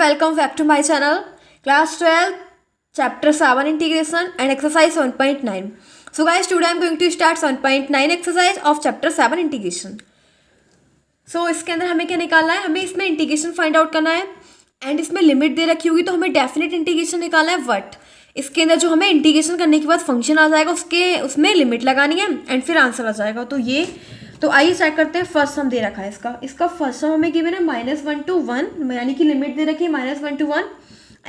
welcome back to my channel. Class 12, Chapter 7 Integration and Exercise 1.9. So guys, today I am going to start 7.9 exercise of Chapter 7 Integration. So इसके अंदर हमें क्या निकालना है, हमें इसमें इंटीग्रेशन फाइंड आउट करना है एंड इसमें लिमिट दे रखी होगी तो हमें डेफिनेट इंटीग्रेशन निकालना है बट इसके अंदर जो हमें इंटीग्रेशन करने के बाद फंक्शन आ जाएगा उसमें लिमिट लगानी है एंड फिर आंसर आ जाएगा। तो आइए चेक करते हैं। फर्स्ट सम दे रखा है इसका फर्स्ट सम हमें गिवन है -1 to 1 यानी कि लिमिट दे रखी है -1 to 1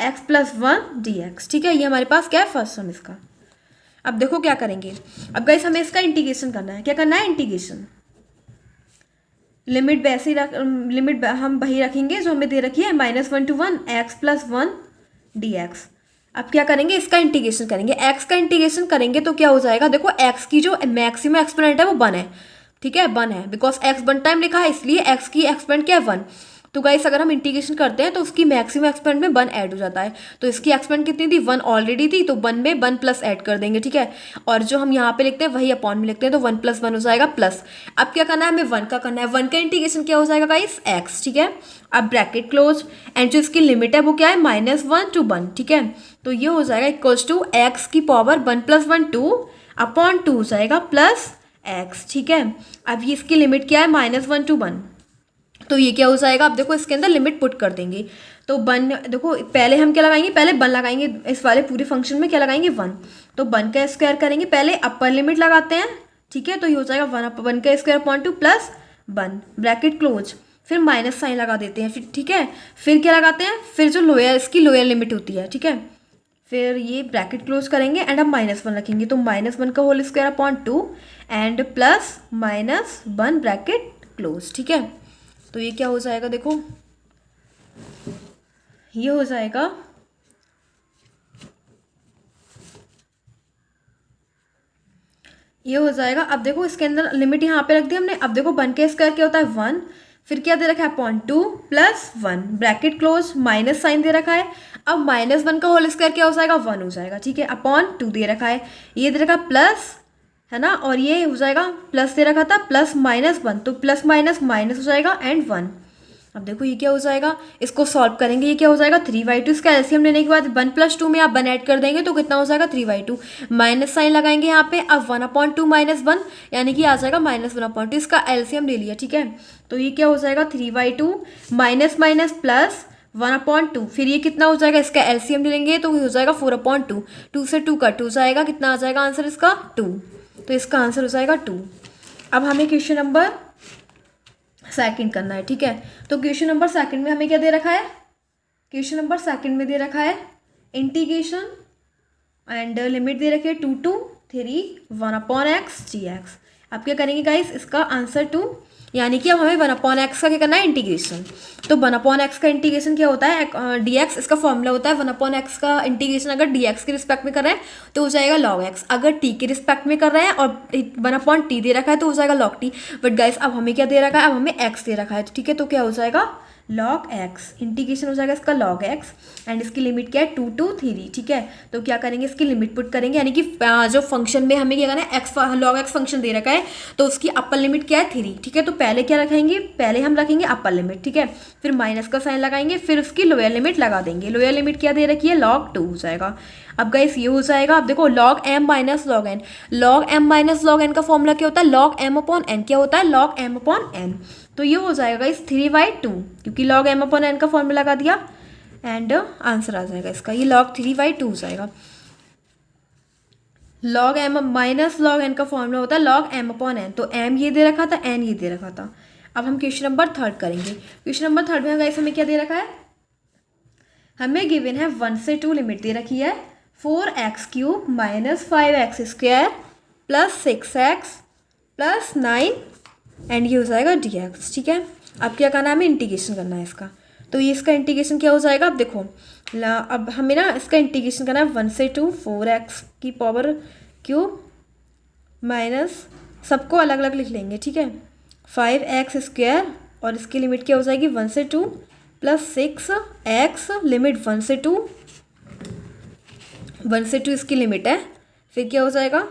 x + 1 dx। ठीक है, ये हमारे पास क्या है फर्स्ट सम इसका। अब देखो क्या करेंगे। अब गाइस हमें इसका इंटीग्रेशन करना है। क्या करना है? इंटीग्रेशन। लिमिट वैसे ही लिमिट हम वही रखेंगे जो हमें दे रखी है -1 to 1 x + 1 dx। अब क्या करेंगे? इसका इंटीग्रेशन करेंगे। x का इंटीग्रेशन करेंगे तो क्या हो जाएगा? देखो x की जो मैक्सिमम एक्सपोनेंट है वो 1 है। ठीक है, 1 है बिकॉज x 1 टाइम लिखा है इसलिए x की एक्सपोनेंट क्या है 1। तो गाइस अगर हम इंटीग्रेशन करते हैं तो उसकी मैक्सिमम एक्सपोनेंट में 1 ऐड हो जाता है। तो इसकी एक्सपोनेंट कितनी थी? 1 ऑलरेडी थी तो 1 में 1 प्लस ऐड कर देंगे। ठीक है, और जो हम यहाँ पे लिखते हैं वही अपॉन में लिखते हैं तो 1 + 1 हो जाएगा प्लस। अब क्या करना है? हमें 1 का करना है। 1 का इंटीग्रेशन क्या हो जाएगा गाइस? x। ठीक है, अब ब्रैकेट क्लोज एंड जो इसकी लिमिट है वो क्या है? -1 to 1। ठीक है, तो ये हो जाएगा इक्वल्स टू x की पावर 1 + 1 2 अपॉन 2 हो जाएगा प्लस x। ठीक है, अब ये इसकी लिमिट क्या है? -1 to 1। तो ये क्या हो जाएगा? अब देखो इसके अंदर लिमिट पुट कर देंगे तो 1। देखो पहले हम क्या लगाएंगे? पहले 1 लगाएंगे। इस वाले पूरे फंक्शन में क्या लगाएंगे? 1। तो 1 का स्क्वायर करेंगे, पहले अपर लिमिट लगाते हैं। ठीक है, तो ये हो जाएगा 1 का square upon 2 plus 1 bracket close, फिर माइनस साइन लगा देते हैं। फिर ठीक है, फिर क्या लगाते हैं? फिर जो लोअर इसकी लोअर लिमिट होती है। ठीक है, फिर ये ब्रैकेट क्लोज करेंगे एंड अब -1 रखेंगे तो -1 का whole square upon 2 and plus -1 bracket close. ठीक है, तो ये क्या हो जाएगा? देखो ये हो जाएगा अब देखो इसके अंदर लिमिट यहाँ पे रख दी हमने। अब देखो 1 का स्क्वायर क्या होता है? 1। फिर क्या दे रखा है? Upon 2 plus 1 bracket close, minus sign दे रखा है। अब -1 का होल स्क्वायर क्या हो जाएगा? 1 हो जाएगा। ठीक है, अपॉन 2 दे रखा है, ये दे रखा प्लस है ना, और ये हो जाएगा प्लस दे रखा था प्लस -1 तो प्लस माइनस माइनस हो जाएगा एंड 1। अब देखो ये क्या हो जाएगा? इसको सॉल्व करेंगे, ये क्या हो जाएगा? 3/2। इसका एलसीएम लेने के बाद 1 + 2 में आप 1 ऐड कर देंगे तो कितना हो जाएगा? 3/2। माइनस साइन लगाएंगे यहाँ पे। अब 1/2 -1 यानी कि आ जाएगा -1/2। इसका एलसीएम ले लिया। ठीक है, तो ये क्या हो जाएगा? 3/2 माइनस माइनस प्लस 1/2। फिर ये कितना हो जाएगा? इसका एलसीएम ले लेंगे तो हो जाएगा 4/2। 2 से 2 कट हो जाएगा, कितना आ जाएगा आंसर इसका? 2। तो इसका आंसर हो जाएगा 2। अब हमें क्वेश्चन नंबर सेकंड करना है। ठीक है, तो क्वेश्चन नंबर सेकंड में हमें क्या दे रखा है? क्वेश्चन नंबर सेकंड में दे रखा है इंटीग्रेशन एंड लिमिट दे रखी है 2 to 3 1/x dx। अब क्या करेंगे गाइस? इसका आंसर 2 यानी कि अब हमें 1/x का क्या करना है? इंटीग्रेशन। तो 1/x का इंटीग्रेशन क्या होता है? dx इसका फॉर्मूला होता है 1/x का इंटीग्रेशन अगर dx के रिस्पेक्ट में कर रहे हैं तो हो जाएगा log x, अगर t के रिस्पेक्ट में कर रहे हैं और 1/t दे रखा है तो हो जाएगा log t। बट गाइस अब हमें क्या दे रखा है? अब हमें x दे रखा है। ठीक है, तो क्या हो जाएगा? log x। इंटीग्रेशन हो जाएगा इसका log x एंड इसकी लिमिट क्या है? 2 to 3। ठीक है, तो क्या करेंगे? इसकी लिमिट पुट करेंगे यानी कि जो फंक्शन में हमें क्या करना है? log x फंक्शन दे रखा है तो उसकी अपर लिमिट क्या है? 3। ठीक है, तो पहले क्या रखेंगे? पहले हम रखेंगे अपर लिमिट। ठीक है, फिर माइनस का साइन लगाएंगे, फिर उसकी लोअर लिमिट लगा देंगे। लोअर लिमिट क्या दे रखी है? log 2 हो जाएगा। अब गाइस ये हो जाएगा। अब देखो log m - log n, log m - log n का फॉर्मूला क्या होता है? log m/n। क्या होता है? log m/n। तो ये हो जाएगा इस 3/2 क्योंकि log m/n का फॉर्मूला लगा दिया एंड आंसर आ जाएगा इसका। ये log 3/2 हो जाएगा। log m - log n का फॉर्मूला होता है log m/n। तो m ये दे रखा था, n ये दे रखा था। अब हम क्वेश्चन नंबर थर्ड करेंगे। क्वेश्चन नंबर थर्ड में गाइस हमें क्या दे रखा है? हमें गिवन है 1 से 2 लिमिट दे रखी है 4x³ - 5x² + 6x + 9 एंड ये हो जाएगा dx। ठीक है, अब क्या करना है? हमें इंटीग्रेशन करना है इसका। तो ये इसका इंटीग्रेशन क्या हो जाएगा? अब देखो अब हमें ना इसका इंटीग्रेशन करना है 1 से 2 4x³ माइनस सबको अलग अलग लिख लेंगे। ठीक है, 5x² और इसकी लिमिट क्या हो जाएगी? 1 से 2 प्लस 6x लिमिट 1 से 2 इसकी लिमिट है। फिर क्या हो जाएगा?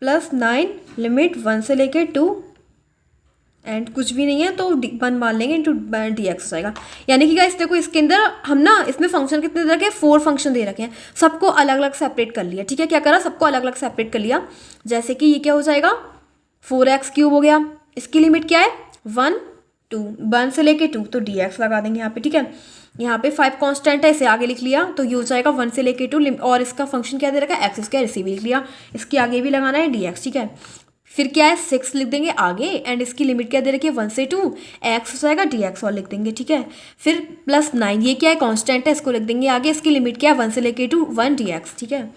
+9 लिमिट 1 से लेके 2 एंड कुछ भी नहीं है तो वन मान लेंगे इंटू डी एक्स हो जाएगा। यानी कि गाइस देखो इसके अंदर हम ना इसमें फंक्शन कितने दे रखे हैं, 4 फंक्शन दे रखे हैं, सबको अलग अलग सेपरेट कर लिया। ठीक है, क्या करा, सबको अलग अलग सेपरेट कर लिया। जैसे कि ये क्या हो जाएगा, 4x³ हो गया, इसकी लिमिट क्या है 1 2, 1 से लेके 2, तो डी एक्स लगा देंगे यहाँ पे। ठीक है, यहाँ पे 5 कांस्टेंट है, इसे आगे लिख लिया तो ये हो जाएगा 1 से लेके 2, और इसका फंक्शन क्या दे रखा है x², इसे भी लिख लिया, इसके आगे भी लगाना है डी एक्स। ठीक है, फिर क्या है 6 लिख देंगे आगे, एंड इसकी लिमिट क्या दे रखी है 1 से 2, x हो जाएगा डी एक्स और लिख देंगे। ठीक है, फिर +9, ये क्या है कांस्टेंट है, इसको लिख देंगे आगे, इसकी लिमिट क्या है 1 से लेके 2 1 डी एक्स। ठीक है,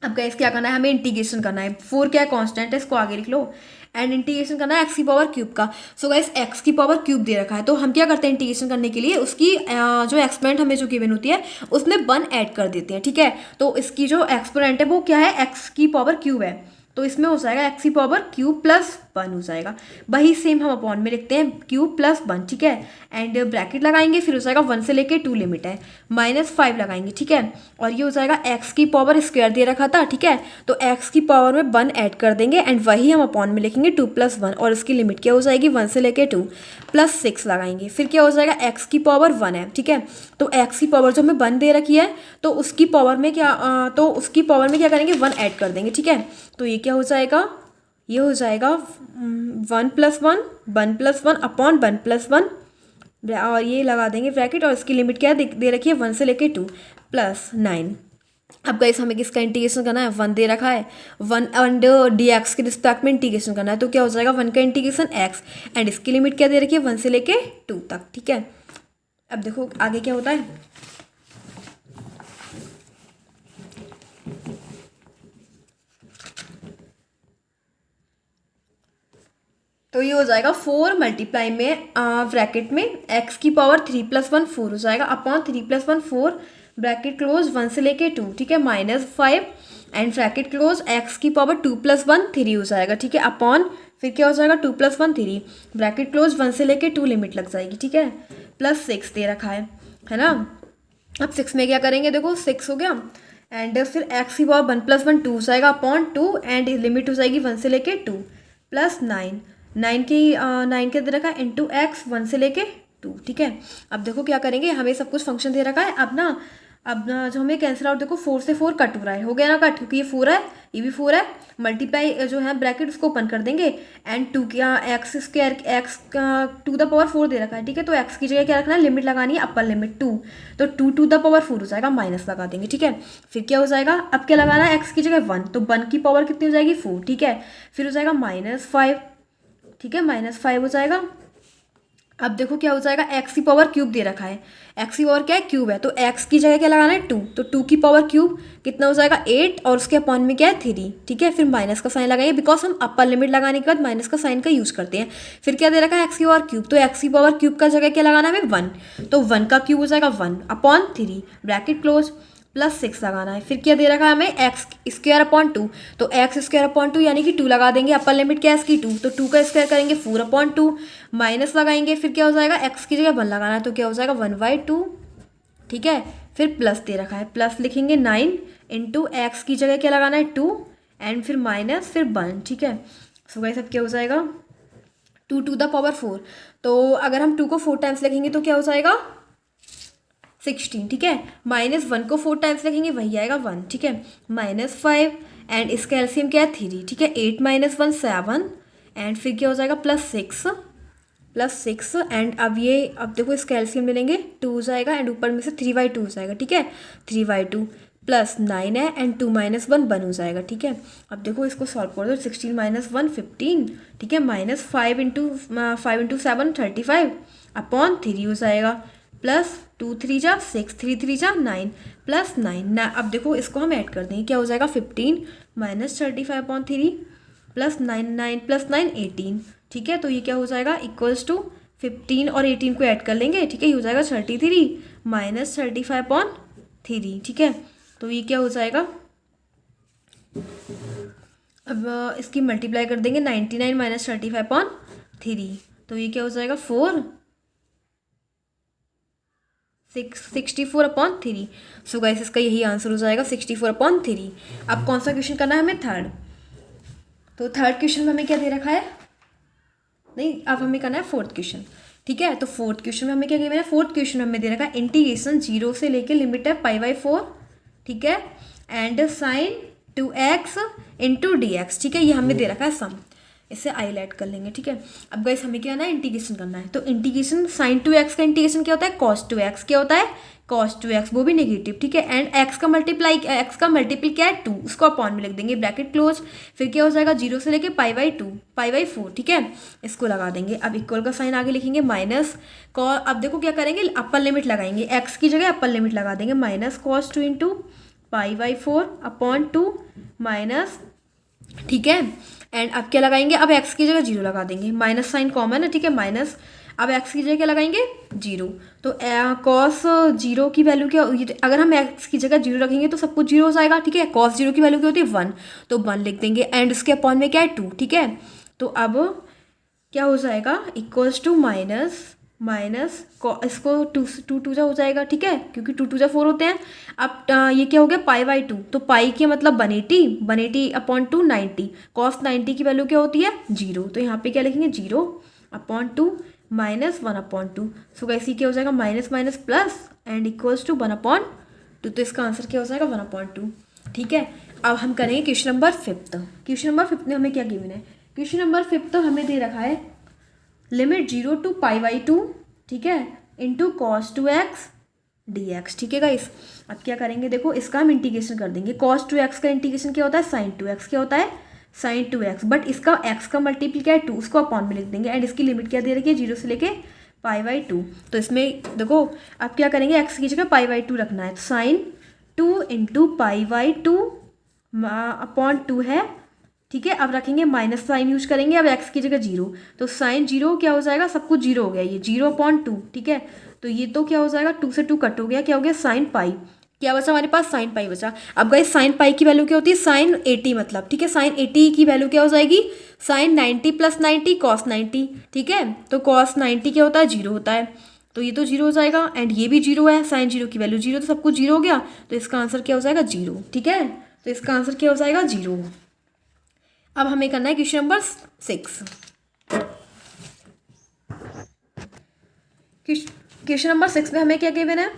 अब गाइस क्या करना है, हमें इंटीग्रेशन करना है, 4 क्या है कांस्टेंट है, इसको आगे लिख लो, एंड इंटीग्रेशन करना है x³ का। सो गाइस x³ दे रखा है, तो हम क्या करते हैं इंटीग्रेशन करने के लिए, उसकी जो एक्सपोनेंट हमें जो गिवन होती है उसमें 1 ऐड कर देते हैं। ठीक है, तो इसकी जो एक्सपोनेंट है वो क्या है x³ है, तो इसमें हो जाएगा x³ + 1 हो जाएगा, वही सेम हम अपॉन में लिखते हैं q + 1। ठीक है, एंड ब्रैकेट लगाएंगे, फिर हो जाएगा 1 से लेके 2 लिमिट है, -5 लगाएंगे। ठीक है, और ये हो जाएगा x² दे रखा था। ठीक है, तो x³ में 1 ऐड कर देंगे, एंड वही हम अपॉन में लिखेंगे 2 + 1, और इसकी लिमिट क्या हो जाएगी 1 से लेके 2 + 6 लगाएंगे, फिर क्या हो जाएगा x³ 1 है। ठीक है, तो x³ जो हमें 1 दे रखी है, तो उसकी पावर में क्या करेंगे 1 ऐड कर देंगे। ठीक है, तो ये क्या हो जाएगा, ये हो जाएगा 1 + 1 1 + 1 अपॉन 1 + 1, और ये लगा देंगे ब्रैकेट, और इसकी लिमिट क्या दे रखी है 1 से लेके 2 + 9। अब गाइस हमें किसका इंटीग्रेशन करना है, 1 दे रखा है, 1 एंड डी एक्स के रिस्पेक्ट में इंटीग्रेशन करना है, तो क्या हो जाएगा 1 का इंटीग्रेशन x, एंड इसकी लिमिट क्या दे रखी है 1 से लेके 2 तक। ठीक है, अब देखो आगे क्या होता है, तो ये हो जाएगा 4 मल्टीप्लाई में ब्रैकेट में x³ 3 + 1 4 हो जाएगा, अपॉन 3 + 1 4, ब्रैकेट क्लोज 1 से लेके 2। ठीक है, -5 एंड ब्रैकेट क्लोज x² 2 + 1 3 हो जाएगा। ठीक है, अपॉन फिर क्या हो जाएगा 2 + 1 3, ब्रैकेट क्लोज 1 से लेके 2 लिमिट लग जाएगी। ठीक है, +6 दे रखा है ना। अब 6 में क्या करेंगे, देखो 6 हो गया, एंड फिर x³ 1 + 1 2 हो जाएगा अपॉन 2, एंड लिमिट हो जाएगी 1 से लेके 2 + 9 9 के दे रखा है इंटू x 1 से लेके 2। ठीक है, अब देखो क्या करेंगे, हमें सब कुछ फंक्शन दे रखा है। अब ना जो हमें कैंसिल आउट, देखो 4 से 4 कट हो रहा है, हो गया ना कट, क्योंकि ये 4 है ये भी 4 है, मल्टीप्लाई जो है ब्रैकेट उसको ओपन कर देंगे, एंड 2 क्या x² x का 2⁴ दे रखा है। ठीक है, तो x की जगह क्या रखना है, लिमिट लगानी है अपर लिमिट 2, तो 2⁴ हो जाएगा, माइनस लगा देंगे। ठीक है, फिर क्या हो जाएगा, अब क्या लगाना है x की जगह 1, तो 1 की पावर कितनी हो जाएगी 4। ठीक है, फिर हो जाएगा -5। ठीक है, -5 हो जाएगा। अब देखो क्या हो जाएगा, x³ दे रखा है, x की पावर क्या है क्यूब है, तो x की जगह क्या लगाना है 2, तो 2 की पावर क्यूब कितना हो जाएगा 8, और उसके अपॉन में क्या है 3। ठीक है, फिर माइनस का साइन लगाएंगे, बिकॉज हम अपर लिमिट लगाने के बाद माइनस का साइन का यूज करते हैं। फिर क्या दे रखा है x³, तो x³ का जगह क्या लगाना है हमें 1, तो 1 का क्यूब हो जाएगा 1 अपॉन 3, ब्रैकेट क्लोज, +6 लगाना है। फिर क्या दे रखा है हमें x² 2, तो x² 2 यानी कि 2 लगा देंगे, अपर लिमिट क्या है इसकी 2, तो 2 का स्क्वायर करेंगे 4/2, माइनस लगाएंगे, फिर क्या हो जाएगा x की जगह 1 लगाना है, तो क्या हो जाएगा 1/2। ठीक है, फिर प्लस दे रखा है, प्लस लिखेंगे 9 इंटू x की जगह क्या लगाना है 2, एंड फिर माइनस फिर 1। ठीक है, सो गाइस सब क्या हो जाएगा 2⁴, तो अगर हम 2 को 4 टाइम्स लिखेंगे तो क्या हो जाएगा 16। ठीक है, -1 को 4 टाइम्स लिखेंगे वही आएगा 1। ठीक है, -5 एंड इसका एलसीएम क्या है 3। ठीक है, 8 - 1 7, एंड फिर क्या हो जाएगा +6 एंड अब देखो इसका एलसीएम ले लेंगे 2 हो जाएगा, एंड ऊपर में से 3/2 हो जाएगा। ठीक है, 3/2 +9 है, एंड 2 - 1 हो जाएगा। ठीक है, अब देखो इसको सॉल्व कर दो, 16 - 1 15। ठीक है, -5 × 7 35 अपॉन 3 हो जाएगा, +2 3 जा 6 3 3 जा 9 +9 अब देखो इसको हम ऐड कर देंगे, क्या हो जाएगा 15 - 35/3 +9 9 +9 18। ठीक है, तो ये क्या हो जाएगा इक्वल्स टू 15 और 18 को ऐड कर लेंगे। ठीक है, ये हो जाएगा 33 - 35/3। ठीक है, तो ये क्या हो जाएगा, अब इसकी मल्टीप्लाई कर देंगे 99 - 35/3, तो ये क्या हो जाएगा 64/3। सो गाइस इसका यही आंसर हो जाएगा 64/3। अब कौन सा क्वेश्चन करना है हमें, थर्ड। तो थर्ड क्वेश्चन में हमें क्या दे रखा है, नहीं, अब हमें करना है फोर्थ क्वेश्चन। ठीक है, तो फोर्थ क्वेश्चन में हमें क्या गिवन है, फोर्थ क्वेश्चन में हमें दे रखा है इंटीग्रेशन 0 से लेके लिमिट है π/4। ठीक है, and sign 2x into dx। ठीक है, ये हमें दे रखा है सम, इसे हाईलाइट कर लेंगे। ठीक है, अब गाइस हमें क्या करना है, इंटीग्रेशन करना है। तो इंटीग्रेशन साइन 2x का इंटीग्रेशन क्या होता है, cos 2x। क्या होता है, cos 2x, वो भी नेगेटिव। ठीक है, एंड x का मल्टीपल क्या है 2, उसको अपॉन में लिख देंगे, ब्रैकेट क्लोज। फिर क्या हो जाएगा 0 से लेके π/2 π/4। ठीक है, इसको लगा देंगे। अब इक्वल का साइन आगे लिखेंगे माइनस अब देखो क्या करेंगे, अपर लिमिट लगाएंगे, x की जगह अपर लिमिट लगा देंगे, minus cos 2 into π/4 upon 2 minus. ठीक है, एंड अब क्या लगाएंगे, अब x की जगह 0 लगा देंगे, माइनस साइन कॉमन है। ठीक है, माइनस, अब x की जगह क्या लगाएंगे 0। तो cos 0 की वैल्यू क्या, अगर हम x की जगह 0 रखेंगे तो सब कुछ 0 हो जाएगा। ठीक है, cos 0 की वैल्यू क्या होती है 1, तो 1 लिख देंगे, एंड उसके अपॉन में क्या है 2। ठीक है, तो अब क्या हो जाएगा, इक्वल्स टू माइनस इसको 2 जा हो जाएगा। ठीक है, क्योंकि 2 जा 4 होते हैं। अब ये क्या हो गया π/2, तो पाई के मतलब 180 अपॉन 2 90, cos 90 की वैल्यू क्या होती है 0, तो यहाँ पे क्या लिखेंगे 0 अपॉन 2 माइनस 1 अपॉन 2। सो कैसे क्या हो जाएगा, minus minus plus and equals to 1 upon 2, तो इसका आंसर क्या हो जाएगा 1 अपॉन 2। ठीक है, अब हम करेंगे क्वेश्चन नंबर 5। क्वेश्चन नंबर 5 में हमें क्या गिवन है, क्वेश्चन नंबर 5 तो हमें दे रखा है लिमिट 0 टू π/2। ठीक है, इंटू cos 2x dx। ठीक है गाइस, अब क्या करेंगे, देखो इसका हम इंटीग्रेशन कर देंगे। cos 2x का इंटीग्रेशन क्या होता है, sin 2x। क्या होता है sin 2x, बट इसका x का मल्टीपल क्या है 2, उसको अपॉन में लिख देंगे, एंड इसकी लिमिट क्या दे रखी है 0 से लेके π/2। तो इसमें देखो अब क्या करेंगे, x की जगह π/2 रखना है, तो sin 2 इंटू π/2 अपॉन 2 है। ठीक है, अब रखेंगे माइनस साइन यूज करेंगे, अब x की जगह 0, तो साइन 0 क्या हो जाएगा, सब कुछ 0 हो गया, ये 0 अपॉन 2। ठीक है, तो ये तो क्या हो जाएगा 2 से 2 कट हो गया, क्या हो गया साइन पाई, क्या बचा हमारे पास साइन पाई बचा। अब गाइस साइन पाई की वैल्यू क्या होती है साइन 80 मतलब। ठीक है, साइन 80 की वैल्यू क्या हो जाएगी, साइन 90 प्लस 90 कॉस 90। ठीक है, तो कॉस 90 क्या होता है 0 होता है, तो ये तो 0 हो जाएगा, एंड ये भी 0 है, साइन 0 की वैल्यू 0, तो सब कुछ 0 हो गया, तो इसका आंसर क्या हो जाएगा 0। ठीक है, तो इसका आंसर क्या हो जाएगा 0। अब हमें करना है क्वेश्चन नंबर 6। क्वेश्चन नंबर 6 में हमें क्या गिवन है,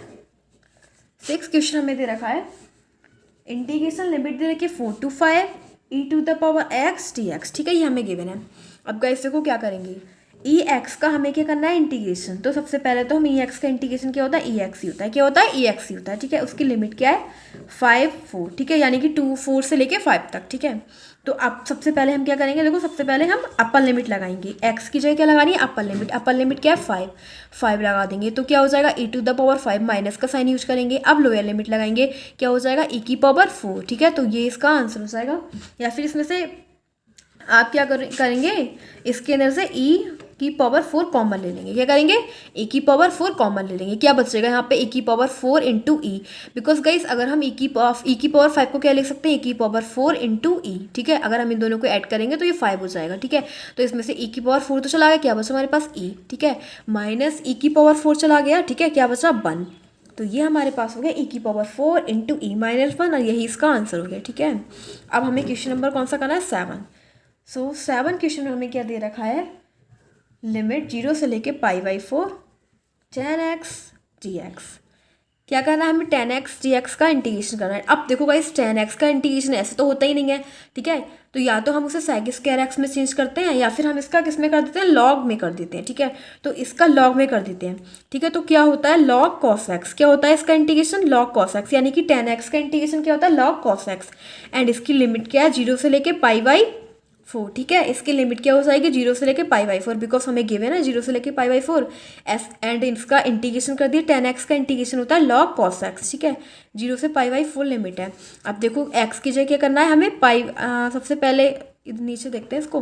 6 क्वेश्चन हमें दे रखा है इंटीग्रेशन लिमिट दे रखी है 4 to 5 e⁻x dx। ठीक है, ये हमें गिवन है। अब गाइस देखो क्या करेंगे, ex का हमें क्या करना है इंटीग्रेशन। तो सबसे पहले तो हम ex का इंटीग्रेशन क्या होता है ex ही होता है, क्या होता है ex ही होता है। ठीक है, उसकी लिमिट क्या है 5 4। ठीक है, यानी कि 2 4 से लेके 5 तक। ठीक है, तो अब सबसे पहले हम क्या करेंगे, देखो सबसे पहले हम अपर लिमिट लगाएंगे, x की जगह क्या लगानी है अपर लिमिट, अपर लिमिट क्या है 5 लगा देंगे, तो क्या हो जाएगा e⁻5 माइनस का साइन यूज करेंगे। अब लोअर लिमिट लगाएंगे, क्या हो जाएगा e⁻4। ठीक है, तो ये इसका आंसर हो जाएगा, या फिर इसमें से आप क्या करेंगे, इसके अंदर से e⁻4 कॉमन ले लेंगे। क्या करेंगे, e⁻4 कॉमन ले लेंगे, क्या बचेगा यहाँ पे e⁻4 into E, because guys अगर हम e⁻5 को क्या लिख सकते हैं e⁻4 इंटू ई। ठीक है, अगर हम इन दोनों को ऐड करेंगे तो ये 5 हो जाएगा। ठीक है, तो इसमें से e⁻4 तो चला गया, क्या बचा हमारे पास e। ठीक है, माइनस e⁻4 चला गया। ठीक है, क्या बचा 1, तो ये हमारे पास हो गया e⁻4 इंटू ई माइनस 1, और यही इसका आंसर हो गया। ठीक है, अब हमें क्वेश्चन नंबर कौन सा करना है 7। सो 7 क्वेश्चन में हमें क्या दे रखा है, लिमिट 0 से लेके π/4 10x dx। क्या करना है हमें 10x dx का इंटीग्रेशन करना है। अब देखो गाइस 10x का इंटीग्रेशन ऐसे तो होता ही नहीं है। ठीक है, तो या तो हम उसे सेक स्क्वायर x में चेंज करते हैं, या फिर हम इसका किस में कर देते हैं लॉग में कर देते हैं। ठीक है, तो इसका लॉग में कर देते हैं। ठीक है, तो क्या होता है लॉग cos x, क्या होता है इसका इंटीग्रेशन लॉग cos x, यानी कि 10x का इंटीग्रेशन क्या होता है लॉग cos x, एंड इसकी लिमिट क्या है 0 से लेके π/4। ठीक है, इसकी लिमिट क्या हो जाएगी 0 से लेके π/4, बिकॉज हमें गिवन है 0 से लेके π/4 एस, एंड इसका इंटीग्रेशन कर दिया 10x का इंटीग्रेशन होता है log cos x। ठीक है, 0 से π/4 लिमिट है। अब देखो x की जगह क्या करना है हमें सबसे पहले नीचे देखते हैं इसको,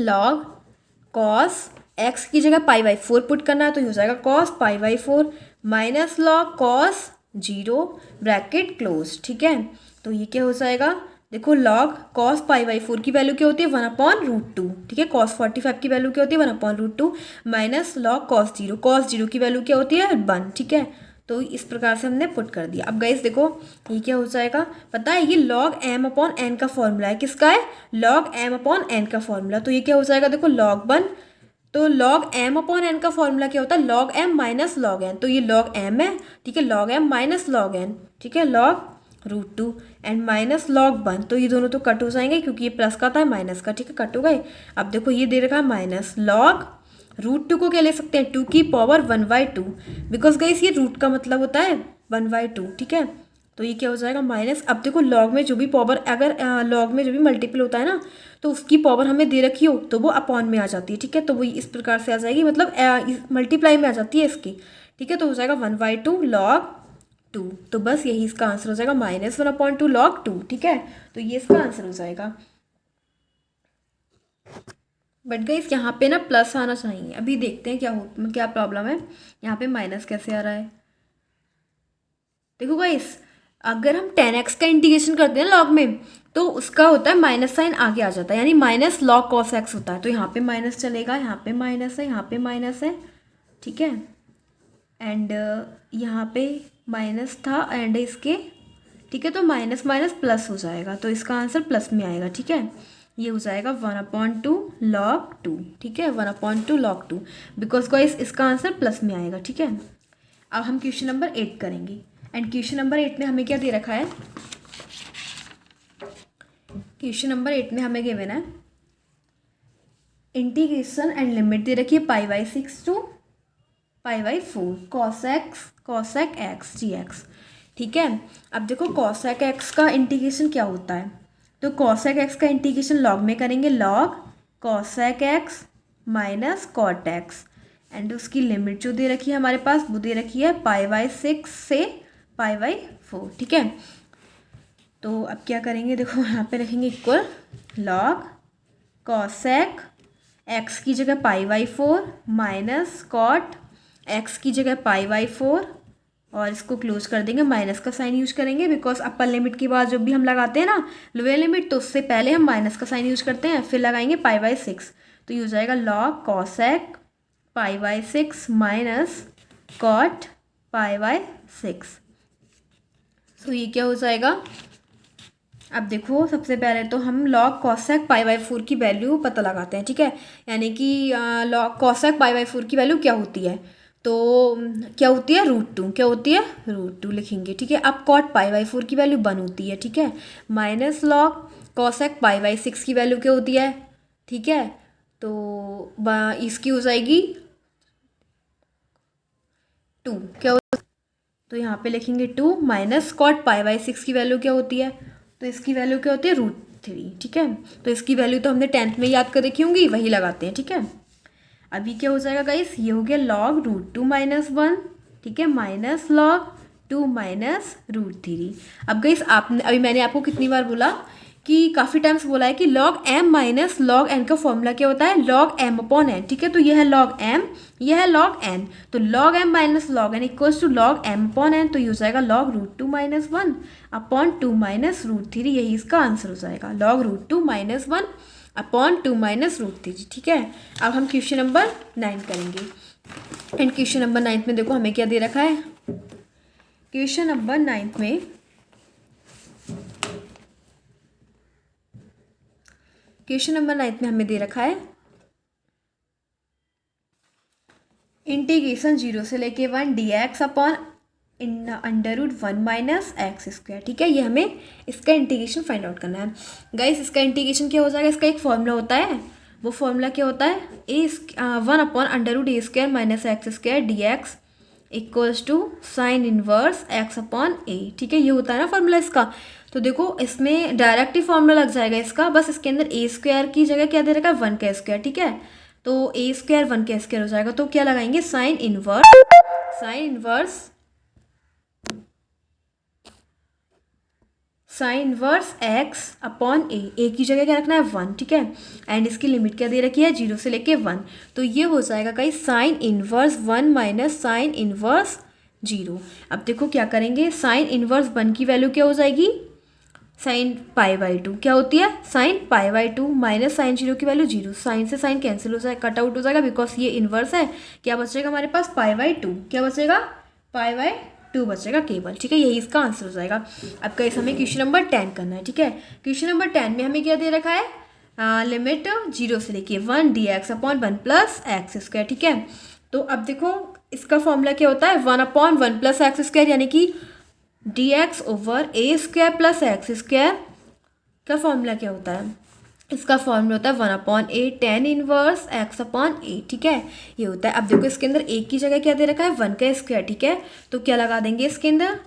log cos x की जगह π/4 पुट करना है, तो ये हो जाएगा cos π/4 minus log cos 0 bracket close. ठीक है, तो ये क्या हो जाएगा, देखो log cos π/4 की वैल्यू क्या होती है 1/√2। ठीक है, cos 45 की वैल्यू क्या होती है 1/√2 माइनस log cos 0 की वैल्यू क्या होती है 1। ठीक है, तो इस प्रकार से हमने पुट कर दिया। अब गाइस देखो ये क्या हो जाएगा, पता है ये log m/n का फॉर्मूला है, किसका है log m/n का फॉर्मूला, तो ये क्या हो जाएगा देखो log 1 तो log m अपॉन n का फॉर्मूला क्या होता है, log m minus log n। तो ये log m है, ठीक है, log m minus log n, ठीक है, log√2 एंड माइनस log 1। तो ये दोनों तो कट हो जाएंगे क्योंकि ये प्लस का था माइनस का, ठीक है, कट हो गए। अब देखो ये दे रखा है माइनस log√2 को क्या ले सकते हैं, 2 की पावर 1/2, बिकॉज गाइस ये रूट का मतलब होता है 1/2, ठीक है। तो ये क्या हो जाएगा माइनस। अब देखो लॉग में जो भी पावर, अगर लॉग में जो भी मल्टीपल होता है ना, तो उसकी पावर हमें दे रखी हो तो वो अपॉन में आ जाती है, ठीक है। तो वो इस प्रकार से आ जाएगी, मतलब मल्टीप्लाई में आ जाती है इसकी, ठीक है। तो हो जाएगा 1/2 log 2। तो बस यही इसका आंसर हो जाएगा -1/2 log 2, ठीक है। तो ये इसका आंसर हो जाएगा। बट गाइस यहाँ पे ना प्लस आना चाहिए। अभी देखते हैं क्या प्रॉब्लम है, यहाँ पे माइनस कैसे आ रहा है। देखो गाइस, अगर हम 10x का इंटीग्रेशन करते हैं लॉग में, तो उसका होता है माइनस साइन आगे आ जाता है, यानी माइनस log cos x होता है। तो यहाँ पे माइनस चलेगा, यहाँ पे माइनस है, यहाँ पे माइनस है, ठीक है। एंड यहाँ पे माइनस था एंड इसके, ठीक है, तो माइनस माइनस प्लस हो जाएगा, तो इसका आंसर प्लस में आएगा, ठीक है। ये हो जाएगा 1/2 log 2, ठीक है, 1/2 log 2, बिकॉज गाइस इसका आंसर प्लस में आएगा, ठीक है। अब हम क्वेश्चन नंबर 8 करेंगे एंड क्वेश्चन नंबर 8 में हमें क्या दे रखा है, क्वेश्चन नंबर 8 में हमें गिवन है इंटीग्रेशन एंड लिमिट दे रखी है π/6 टू π/4 cosec x dx, ठीक है। अब देखो cosec x का इंटीग्रेशन क्या होता है, तो cosec x का इंटीग्रेशन लॉग में करेंगे, log cosec x minus cot x, and उसकी लिमिट जो दे रखी है हमारे पास वो दे रखी है π/6 से π/4, ठीक है। तो अब क्या करेंगे, देखो यहाँ पे रखेंगे इक्वल log cosec x की जगह π/4 माइनस cot x की जगह π/4, और इसको क्लोज कर देंगे, माइनस का साइन यूज करेंगे बिकॉज अपर लिमिट के बाद जब भी हम लगाते हैं ना लोअर लिमिट, तो उससे पहले हम माइनस का साइन यूज करते हैं, फिर लगाएंगे π/6। तो ये हो जाएगा log cosec π/6 माइनस cot π/6। तो ये क्या हो जाएगा, अब देखो सबसे पहले तो हम log cosec π/4 की वैल्यू पता लगाते हैं, ठीक है। यानी कि log cosec π/4 की वैल्यू क्या होती है, तो क्या होती है √2, क्या होती है √2 लिखेंगे, ठीक है। अब cot π/4 की वैल्यू 1 होती है, ठीक है, माइनस log cosec π/6 की वैल्यू क्या होती है, ठीक है। तो इसकी हो जाएगी 2, क्या तो यहाँ पे लिखेंगे 2 माइनस cot π/6 की वैल्यू क्या होती है, तो इसकी वैल्यू क्या होती है √3, ठीक है। तो इसकी वैल्यू तो हमने 10th में याद कर रखी होंगी, वही लगाते हैं, ठीक है। अभी क्या हो जाएगा गाइस, ये हो गया log √2 माइनस 1, ठीक है, माइनस log 2 माइनस √3। अब गाइस आपने, अभी मैंने आपको कितनी बार बोला कि काफ़ी टाइम्स बोला है कि log m minus log n का फॉर्मूला क्या होता है, log m अपॉन n, ठीक है। तो यह है log m, यह है log n, तो log m minus log n equals to log m upon n, तो ये हो जाएगा log √2 माइनस 1 अपॉन 2 माइनस √3, यही इसका आंसर हो जाएगा, log √2 माइनस 1 अपॉन 2 माइनस √3, ठीक है। अब हम क्वेश्चन नंबर 9 करेंगे एंड क्वेश्चन नंबर 9 में देखो हमें क्या दे रखा है, क्वेश्चन नंबर 9 में हमें दे रखा है इंटीग्रेशन 0 से लेके 1 dx अपॉन √1 माइनस x², ठीक है। ये हमें इसका इंटीग्रेशन फाइंड आउट करना है गाइस। इसका इंटीग्रेशन क्या हो जाएगा, इसका एक फॉर्मूला होता है, वो फॉर्मूला क्या होता है, 1 upon √a² minus x² dx equals to sine inverse x upon a, ठीक है। ये होता है ना फॉर्मूला इसका। तो देखो इसमें डायरेक्ट ही फॉर्मूला लग जाएगा इसका, बस इसके अंदर a² की जगह क्या दे रखा है 1 का स्क्वायर, ठीक है। तो a² 1 का स्क्वायर हो जाएगा, तो क्या लगाएंगे sign inverse x upon a की जगह क्या रखना है 1, ठीक है। एंड इसकी लिमिट क्या दे रखी है 0 से लेके 1, तो ये हो जाएगा guys sine inverse 1 minus sine inverse 0। अब देखो क्या करेंगे, साइन इनवर्स 1 की वैल्यू क्या हो जाएगी, साइन π/2 क्या होती है, साइन π/2 माइनस साइन 0 की वैल्यू 0, साइन से साइन कैंसिल हो जाएगा, कट आउट हो जाएगा बिकॉज ये इनवर्स है। क्या बचेगा हमारे पास π/2, क्या बचेगा π/2 बचेगा केवल, ठीक है। यही इसका आंसर हो जाएगा। अब गाइस हमें क्वेश्चन नंबर 10 करना है, ठीक है। क्वेश्चन नंबर 10 में हमें क्या दे रखा है, लिमिट 0 से लेके 1 dx upon 1 plus x square, ठीक है। तो अब देखो इसका फॉर्मूला क्या होता है, 1 अपॉन 1 प्लस एक्स स्क्वायर, यानी कि dx ओवर ए स्क्वायर प्लस एक्स स्क्वायर का फॉर्मूला क्या होता है, इसका फॉर्मूला होता है 1 अपॉन ए टेन इनवर्स एक्स अपॉन ए, ठीक है। ये होता है। अब देखो इसके अंदर ए की जगह क्या दे रखा है, 1 का स्क्वायर, ठीक है। तो क्या लगा देंगे इसके अंदर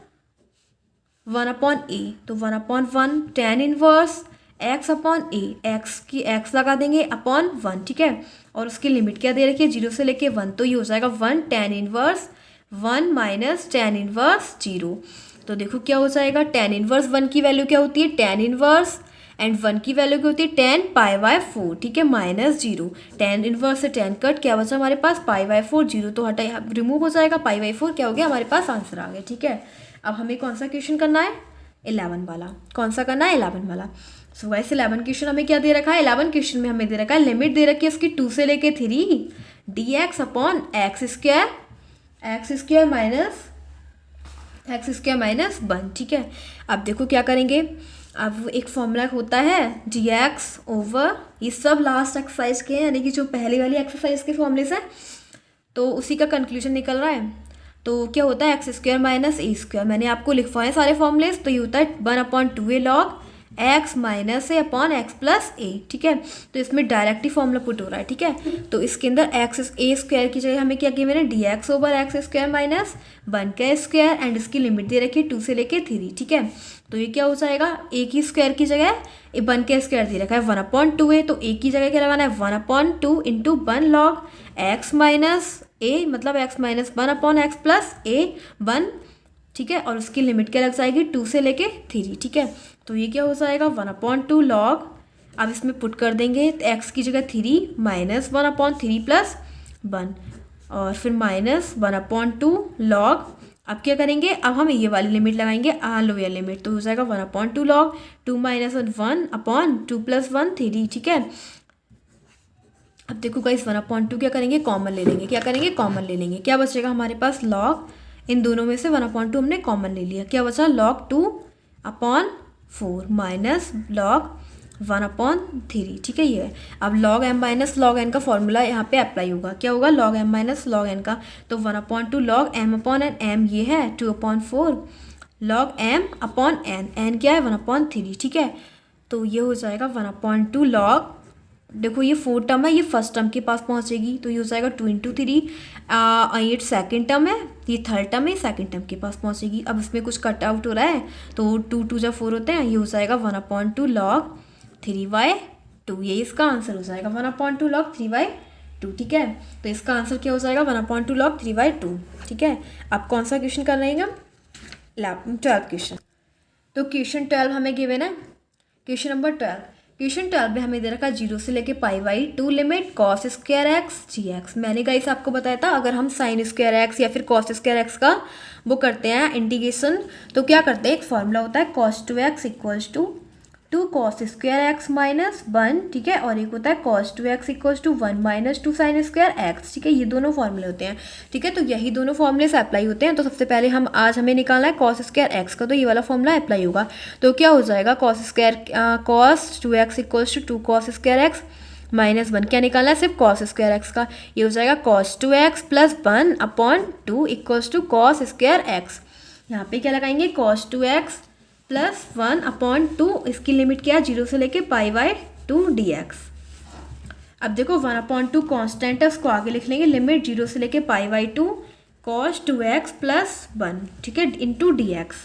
1 अपॉन ए, तो 1 upon 1 tan inverse x upon a, x की एक्स लगा देंगे अपॉन 1, ठीक है। और उसकी लिमिट क्या दे रखी है, 0 से लेके 1, तो ये हो जाएगा 1 tan inverse 1 minus tan inverse 0। तो देखो क्या हो जाएगा, टेन इनवर्स 1 की वैल्यू क्या होती है, टेन इनवर्स एंड 1 की वैल्यू क्या होती है 10 पाई बाय 4, ठीक है, माइनस 0। टेन इनवर्स से 10 कट, क्या बचा हमारे पास पाई बाय 4, 0 तो हटा रिमूव हो जाएगा, पाई बाय 4 क्या हो गया, हमारे पास आंसर आ गया, ठीक है। अब हमें कौन सा क्वेश्चन करना है, 11 वाला। कौन सा करना है, 11 वाला। सो गाइस 11 क्वेश्चन हमें क्या दे रखा है, 11 क्वेश्चन में हमें दे रखा है लिमिट दे रखी है इसकी 2 से लेके 3 dx upon x square minus 1, ठीक है। अब देखो क्या करेंगे, अब एक फॉर्मूला होता है dx ओवर, ये सब लास्ट एक्सरसाइज के हैं, यानी कि जो पहले वाली एक्सरसाइज के फॉर्मूले से, तो उसी का कंक्लूजन निकल रहा है। तो क्या होता है एक्स स्क्वायर माइनस ए स्क्वायर, मैंने आपको लिखवाए सारे फॉर्मूलेस, तो ये होता है 1 upon 2a log x minus a upon x plus a, ठीक है। तो इसमें डायरेक्ट ही फॉर्मूला पुट हो रहा है, ठीक है। तो इसके अंदर एक्स ए स्क्वायर की जगह हमें क्या किया मैंने, dx over x square minus 1 का स्क्वायर एंड इसकी लिमिट दे रखी है 2 से लेके 3, ठीक है। तो ये क्या हो जाएगा, ए की स्क्वायर की जगह 1 का स्क्वायर दे रखा है 1 अपॉन 2a, तो ए की जगह क्या लगाना है 1 upon 2 into 1 log x minus a, मतलब x minus 1 upon x plus a 1, ठीक है। और उसकी लिमिट क्या लग जाएगी 2 से लेके 3, ठीक है। तो ये क्या हो जाएगा 1 अपॉन 2 लॉग, अब इसमें पुट कर देंगे एक्स की जगह 3 माइनस 1 अपॉन 3 प्लस 1 और फिर माइनस 1 अपॉन 2 लॉग, अब क्या करेंगे, अब हम ये वाली लिमिट लगाएंगे लोअर लिमिट, तो हो जाएगा 1 upon 2 log 2 minus 1 upon 2 plus 1 3, ठीक है। अब देखो गाइस 1 अपॉन 2 क्या करेंगे, कॉमन ले लेंगे, क्या करेंगे कॉमन ले लेंगे, क्या बचेगा हमारे पास लॉग, इन दोनों में से 1 अपॉन 2 हमने कॉमन ले लिया, क्या बचा log 2 upon 4 minus log 1 upon 3, ठीक है। ये अब log m minus log n का फॉर्मूला यहाँ पे अप्लाई होगा, क्या होगा log m minus log n का, तो 1 upon 2 log m upon n, m ये है 2 upon 4 log m upon n, n क्या है 1 अपॉन 3, ठीक है। तो ये हो जाएगा 1 अपॉन 2 लॉग, देखो ये 4 टर्म है, ये फर्स्ट टर्म के पास पहुंचेगी, तो ये हो जाएगा 2 इंटू 3, ये सेकेंड टर्म है, ये थर्ड टर्म है, सेकेंड टर्म के पास पहुंचेगी। अब इसमें कुछ कट आउट हो रहा है, तो 2 2 जा 4 होते हैं, ये हो जाएगा 1 अपॉन 2 लॉग 3/2, ये इसका आंसर हो जाएगा 1 अपॉन 2 लॉग 3/2, ठीक है। तो इसका आंसर क्या हो जाएगा 1 अपॉन 2 लॉग 3/2, ठीक है। अब कौन सा क्वेश्चन कर रहे हैं हम, 12 क्वेश्चन। तो क्वेश्चन 12 हमें गिवन है, क्वेश्चन नंबर 12, क्वेश्चन 12 में हमें दे रखा 0 से लेके π/2 limit cos square x gx। मैंने गाइस आपको बताया था अगर हम साइन स्क्वायर एक्स या फिर कॉस स्क्वायर एक्स का वो करते हैं इंटीग्रेशन, तो क्या करते हैं, एक फॉर्मूला होता है cos 2x equals to 2 cos square x minus 1, ठीक है। और एक होता है cos 2x equals to 1 minus 2 sine square x, ठीक है। ये दोनों फॉर्मूले होते हैं, ठीक है। तो यही दोनों फॉर्मूले से अप्लाई होते हैं। तो सबसे पहले हमें निकालना है cos स्क्वायर एक्स का, तो ये वाला फॉर्मूला अप्लाई होगा। तो क्या हो जाएगा cos 2x equals to 2 cos square x minus 1, क्या निकालना है सिर्फ cos स्क्वायर एक्स का, ये हो जाएगा cos 2x plus 1 upon 2 equals to cos square x. यहाँ पे क्या लगाएंगे cos 2x प्लस 1 अपॉन 2, इसकी लिमिट क्या है 0 से लेके π/2 dx। अब देखो 1 अपॉन 2 कॉन्स्टेंट है, उसको आगे लिख लेंगे, लिमिट 0 से लेके π/2 cos 2x प्लस 1, ठीक है, इंटू dx।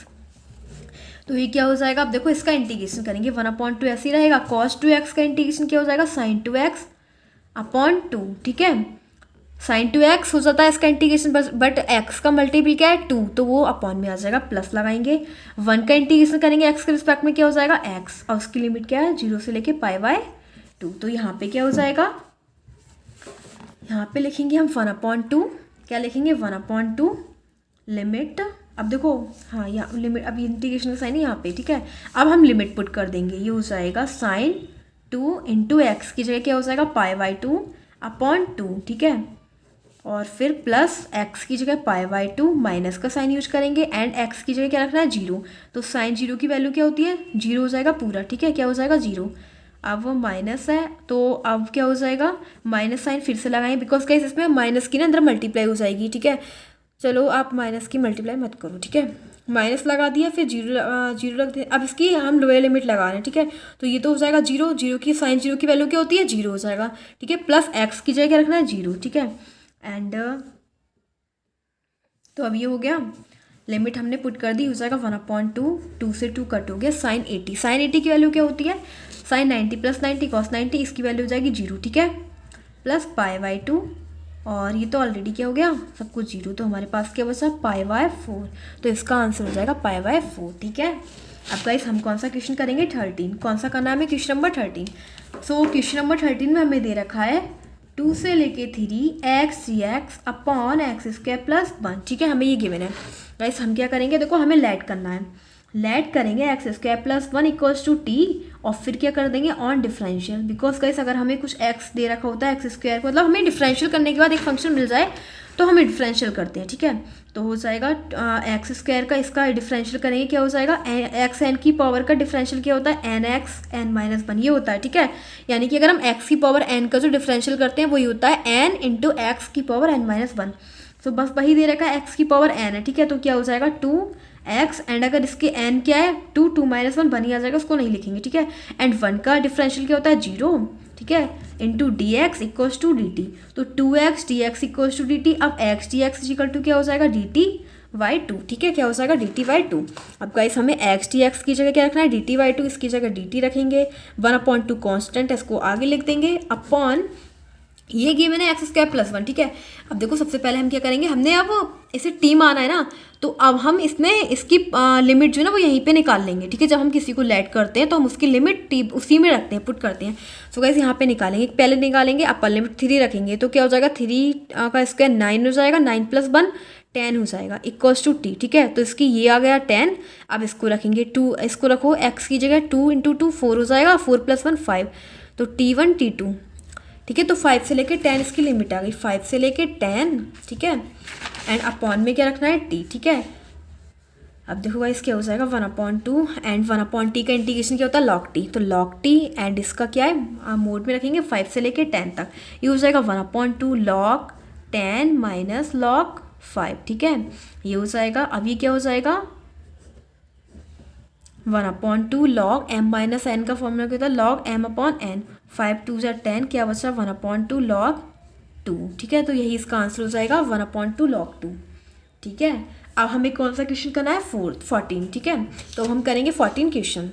तो ये क्या हो जाएगा, अब देखो इसका इंटीग्रेशन करेंगे, 1 अपॉन 2 ऐसे ही रहेगा, cos 2x का इंटीग्रेशन क्या हो जाएगा sin 2x अपॉन 2, ठीक है। sin 2x हो जाता है इसका इंटीग्रेशन, बट x का मल्टीपल क्या है 2, तो वो अपॉन में आ जाएगा, प्लस लगाएंगे, 1 का इंटीग्रेशन करेंगे x के रिस्पेक्ट में, क्या हो जाएगा x, और उसकी लिमिट क्या है 0 से लेके π/2। तो यहाँ पे क्या हो जाएगा, यहाँ पे लिखेंगे हम 1 अपॉन 2, क्या लिखेंगे 1 अपॉन 2 लिमिट, अब देखो हाँ यहाँ लिमिट, अब इंटीग्रेशन का साइन है यहाँ पे, ठीक है। अब हम लिमिट पुट कर देंगे, ये हो जाएगा sin 2 इंटू एक्स की जगह क्या हो जाएगा π/2 अपॉन 2, ठीक है। और फिर प्लस x की जगह π/2 माइनस का साइन यूज करेंगे एंड x की जगह क्या रखना है 0, तो साइन 0 की वैल्यू क्या होती है 0 हो जाएगा पूरा, ठीक है, क्या हो जाएगा 0। अब वो माइनस है तो अब क्या हो जाएगा, माइनस साइन फिर से लगाएं बिकॉज गाइस इसमें माइनस की ना अंदर मल्टीप्लाई हो जाएगी, ठीक है। चलो आप माइनस की मल्टीप्लाई मत करो, ठीक है। माइनस लगा दिया, फिर जीरो रख दिया। अब इसकी हम लोअर लिमिट लगा रहे हैं, ठीक है। तो ये तो हो जाएगा जीरो, जीरो की साइन जीरो की वैल्यू क्या होती है, जीरो हो जाएगा, ठीक है। प्लस एक्स की जगह क्या रखना है, जीरो, ठीक है। एंड तो अब ये हो गया, लिमिट हमने पुट कर दी, हो जाएगा 1/2, 2 से 2 कट हो गया, साइन 80। साइन 80 की वैल्यू क्या होती है, साइन 90 प्लस 90 कॉस 90, इसकी वैल्यू हो जाएगी जीरो, ठीक है। प्लस π/2, और ये तो ऑलरेडी क्या हो गया, सब कुछ जीरो, तो हमारे पास क्या बचा, π/4। तो इसका आंसर हो जाएगा π/4, ठीक है। अब गाइस हम कौन सा क्वेश्चन करेंगे, 13। कौन सा करना है हमें, question number 13। So question number 13 में हमें दे रखा है 2 से लेके 3x अपॉन x² प्लस 1, ठीक है। हमें ये गिवन है गाइस, हम क्या करेंगे, देखो हमें लेट करना है, लेट करेंगे x² plus 1 equals to T, और फिर क्या कर देंगे ऑन डिफरेंशियल, बिकॉज गाइस अगर हमें कुछ x दे रखा होता है x² मतलब हमें डिफरेंशियल करने के बाद एक फंक्शन मिल जाए तो हम डिफरेंशियल करते हैं, ठीक है। तो हो जाएगा x² का, इसका डिफरेंशियल करेंगे, क्या हो जाएगा, एक्स एन की पावर का डिफरेंशियल क्या होता है, nx n-1 ये होता है, ठीक है। यानी कि अगर हम x की पावर n का जो डिफरेंशियल करते हैं वही होता है n इंटू एक्स की पावर n-1। तो बस वही दे रखा है, x की पावर n है, ठीक है। तो क्या हो जाएगा 2x, एंड अगर इसके n क्या है 2, 2-1 बन ही आ जाएगा, उसको नहीं लिखेंगे, ठीक है। एंड 1 का डिफरेंशियल क्या होता है, जीरो, ठीक है, into d x equals to d t. तो 2x dx equals to d t. अब x dx इक्वल टू क्या हो जाएगा, dt/2, ठीक है, क्या हो जाएगा dt/2। अब गाइस हमें x dx की जगह क्या रखना है, dt/2, इसकी जगह dt रखेंगे, 1/2 कॉन्स्टेंट, इसको आगे लिख देंगे, अपॉन ये गिवन है x² प्लस 1, ठीक है। अब देखो सबसे पहले हम क्या करेंगे, हमने अब इसे टी माना है ना, तो अब हम इसमें इसकी लिमिट जो है ना वो यहीं पे निकाल लेंगे, ठीक है। जब हम किसी को लेट करते हैं तो हम उसकी लिमिट टी उसी में रखते हैं, पुट करते हैं। सो गाइस यहाँ पे निकालेंगे, पहले निकालेंगे, अपर लिमिट 3 रखेंगे, तो क्या हो जाएगा 3 का स्क्वायर 9 हो जाएगा, 9 + 1 10 हो जाएगा, इक्वल्स टू टी, ठीक है। तो इसकी ये आ गया 10। अब इसको रखेंगे 2, इसको रखो x की जगह, 2 × 2 4 हो जाएगा, 4 + 1 5, तो t1 t2, ठीक है। तो 5 से लेके 10 इसकी लिमिट आ गई, 5 से लेके 10, ठीक है। एंड अपॉन में क्या रखना है, t, ठीक है। अब देखो गाइस क्या हो जाएगा 1/2, एंड 1/t का इंटीग्रेशन क्या होता है, log t, तो log t, एंड इसका क्या है मोड में रखेंगे 5 से लेके 10 तक, ये हो जाएगा 1/2 log 10 माइनस log 5, ठीक है, ये हो जाएगा। अब ये क्या हो जाएगा 1/2 log m-n का फॉर्मूला क्या होता है, log m/n, 5 2 × 10, क्या बचा 1/2 log 2, ठीक है। तो यही इसका आंसर हो जाएगा 1/2 log 2, ठीक है। अब हमें कौन सा क्वेश्चन करना है, 14, ठीक है। तो हम करेंगे 14 क्वेश्चन।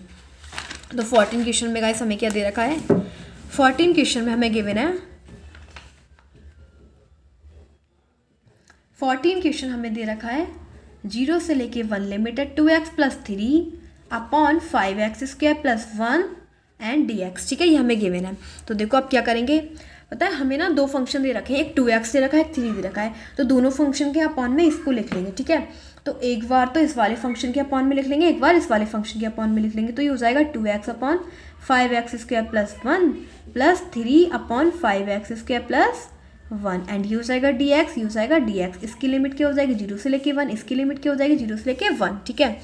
तो 14 क्वेश्चन में गाइस हमें क्या दे रखा है, 14 क्वेश्चन में हमें गिवन है, 14 क्वेश्चन हमें दे रखा है 0 से लेके 1 limited 2x + 3 upon 5x² plus 1 and dx, ठीक है, ये हमें गिवन है। तो देखो अब क्या करेंगे, पता है हमें ना दो फंक्शन दे रखे हैं, एक 2x दे रखा है, एक 3 दे रखा है, तो दोनों फंक्शन के अपॉन में इसको लिख लेंगे, ठीक है। तो एक बार तो इस वाले फंक्शन के अपॉन में लिख लेंगे, एक बार इस वाले फंक्शन के अपॉन में लिख लेंगे, तो ये हो जाएगा 2x upon 5x² plus 1 plus 3 upon 5x² plus 1, and ये हो जाएगा dx, ये हो जाएगा dx, इसकी लिमिट क्या हो जाएगी 0 से लेके 1, इसकी लिमिट क्या हो जाएगी 0 से लेके 1, ठीक है।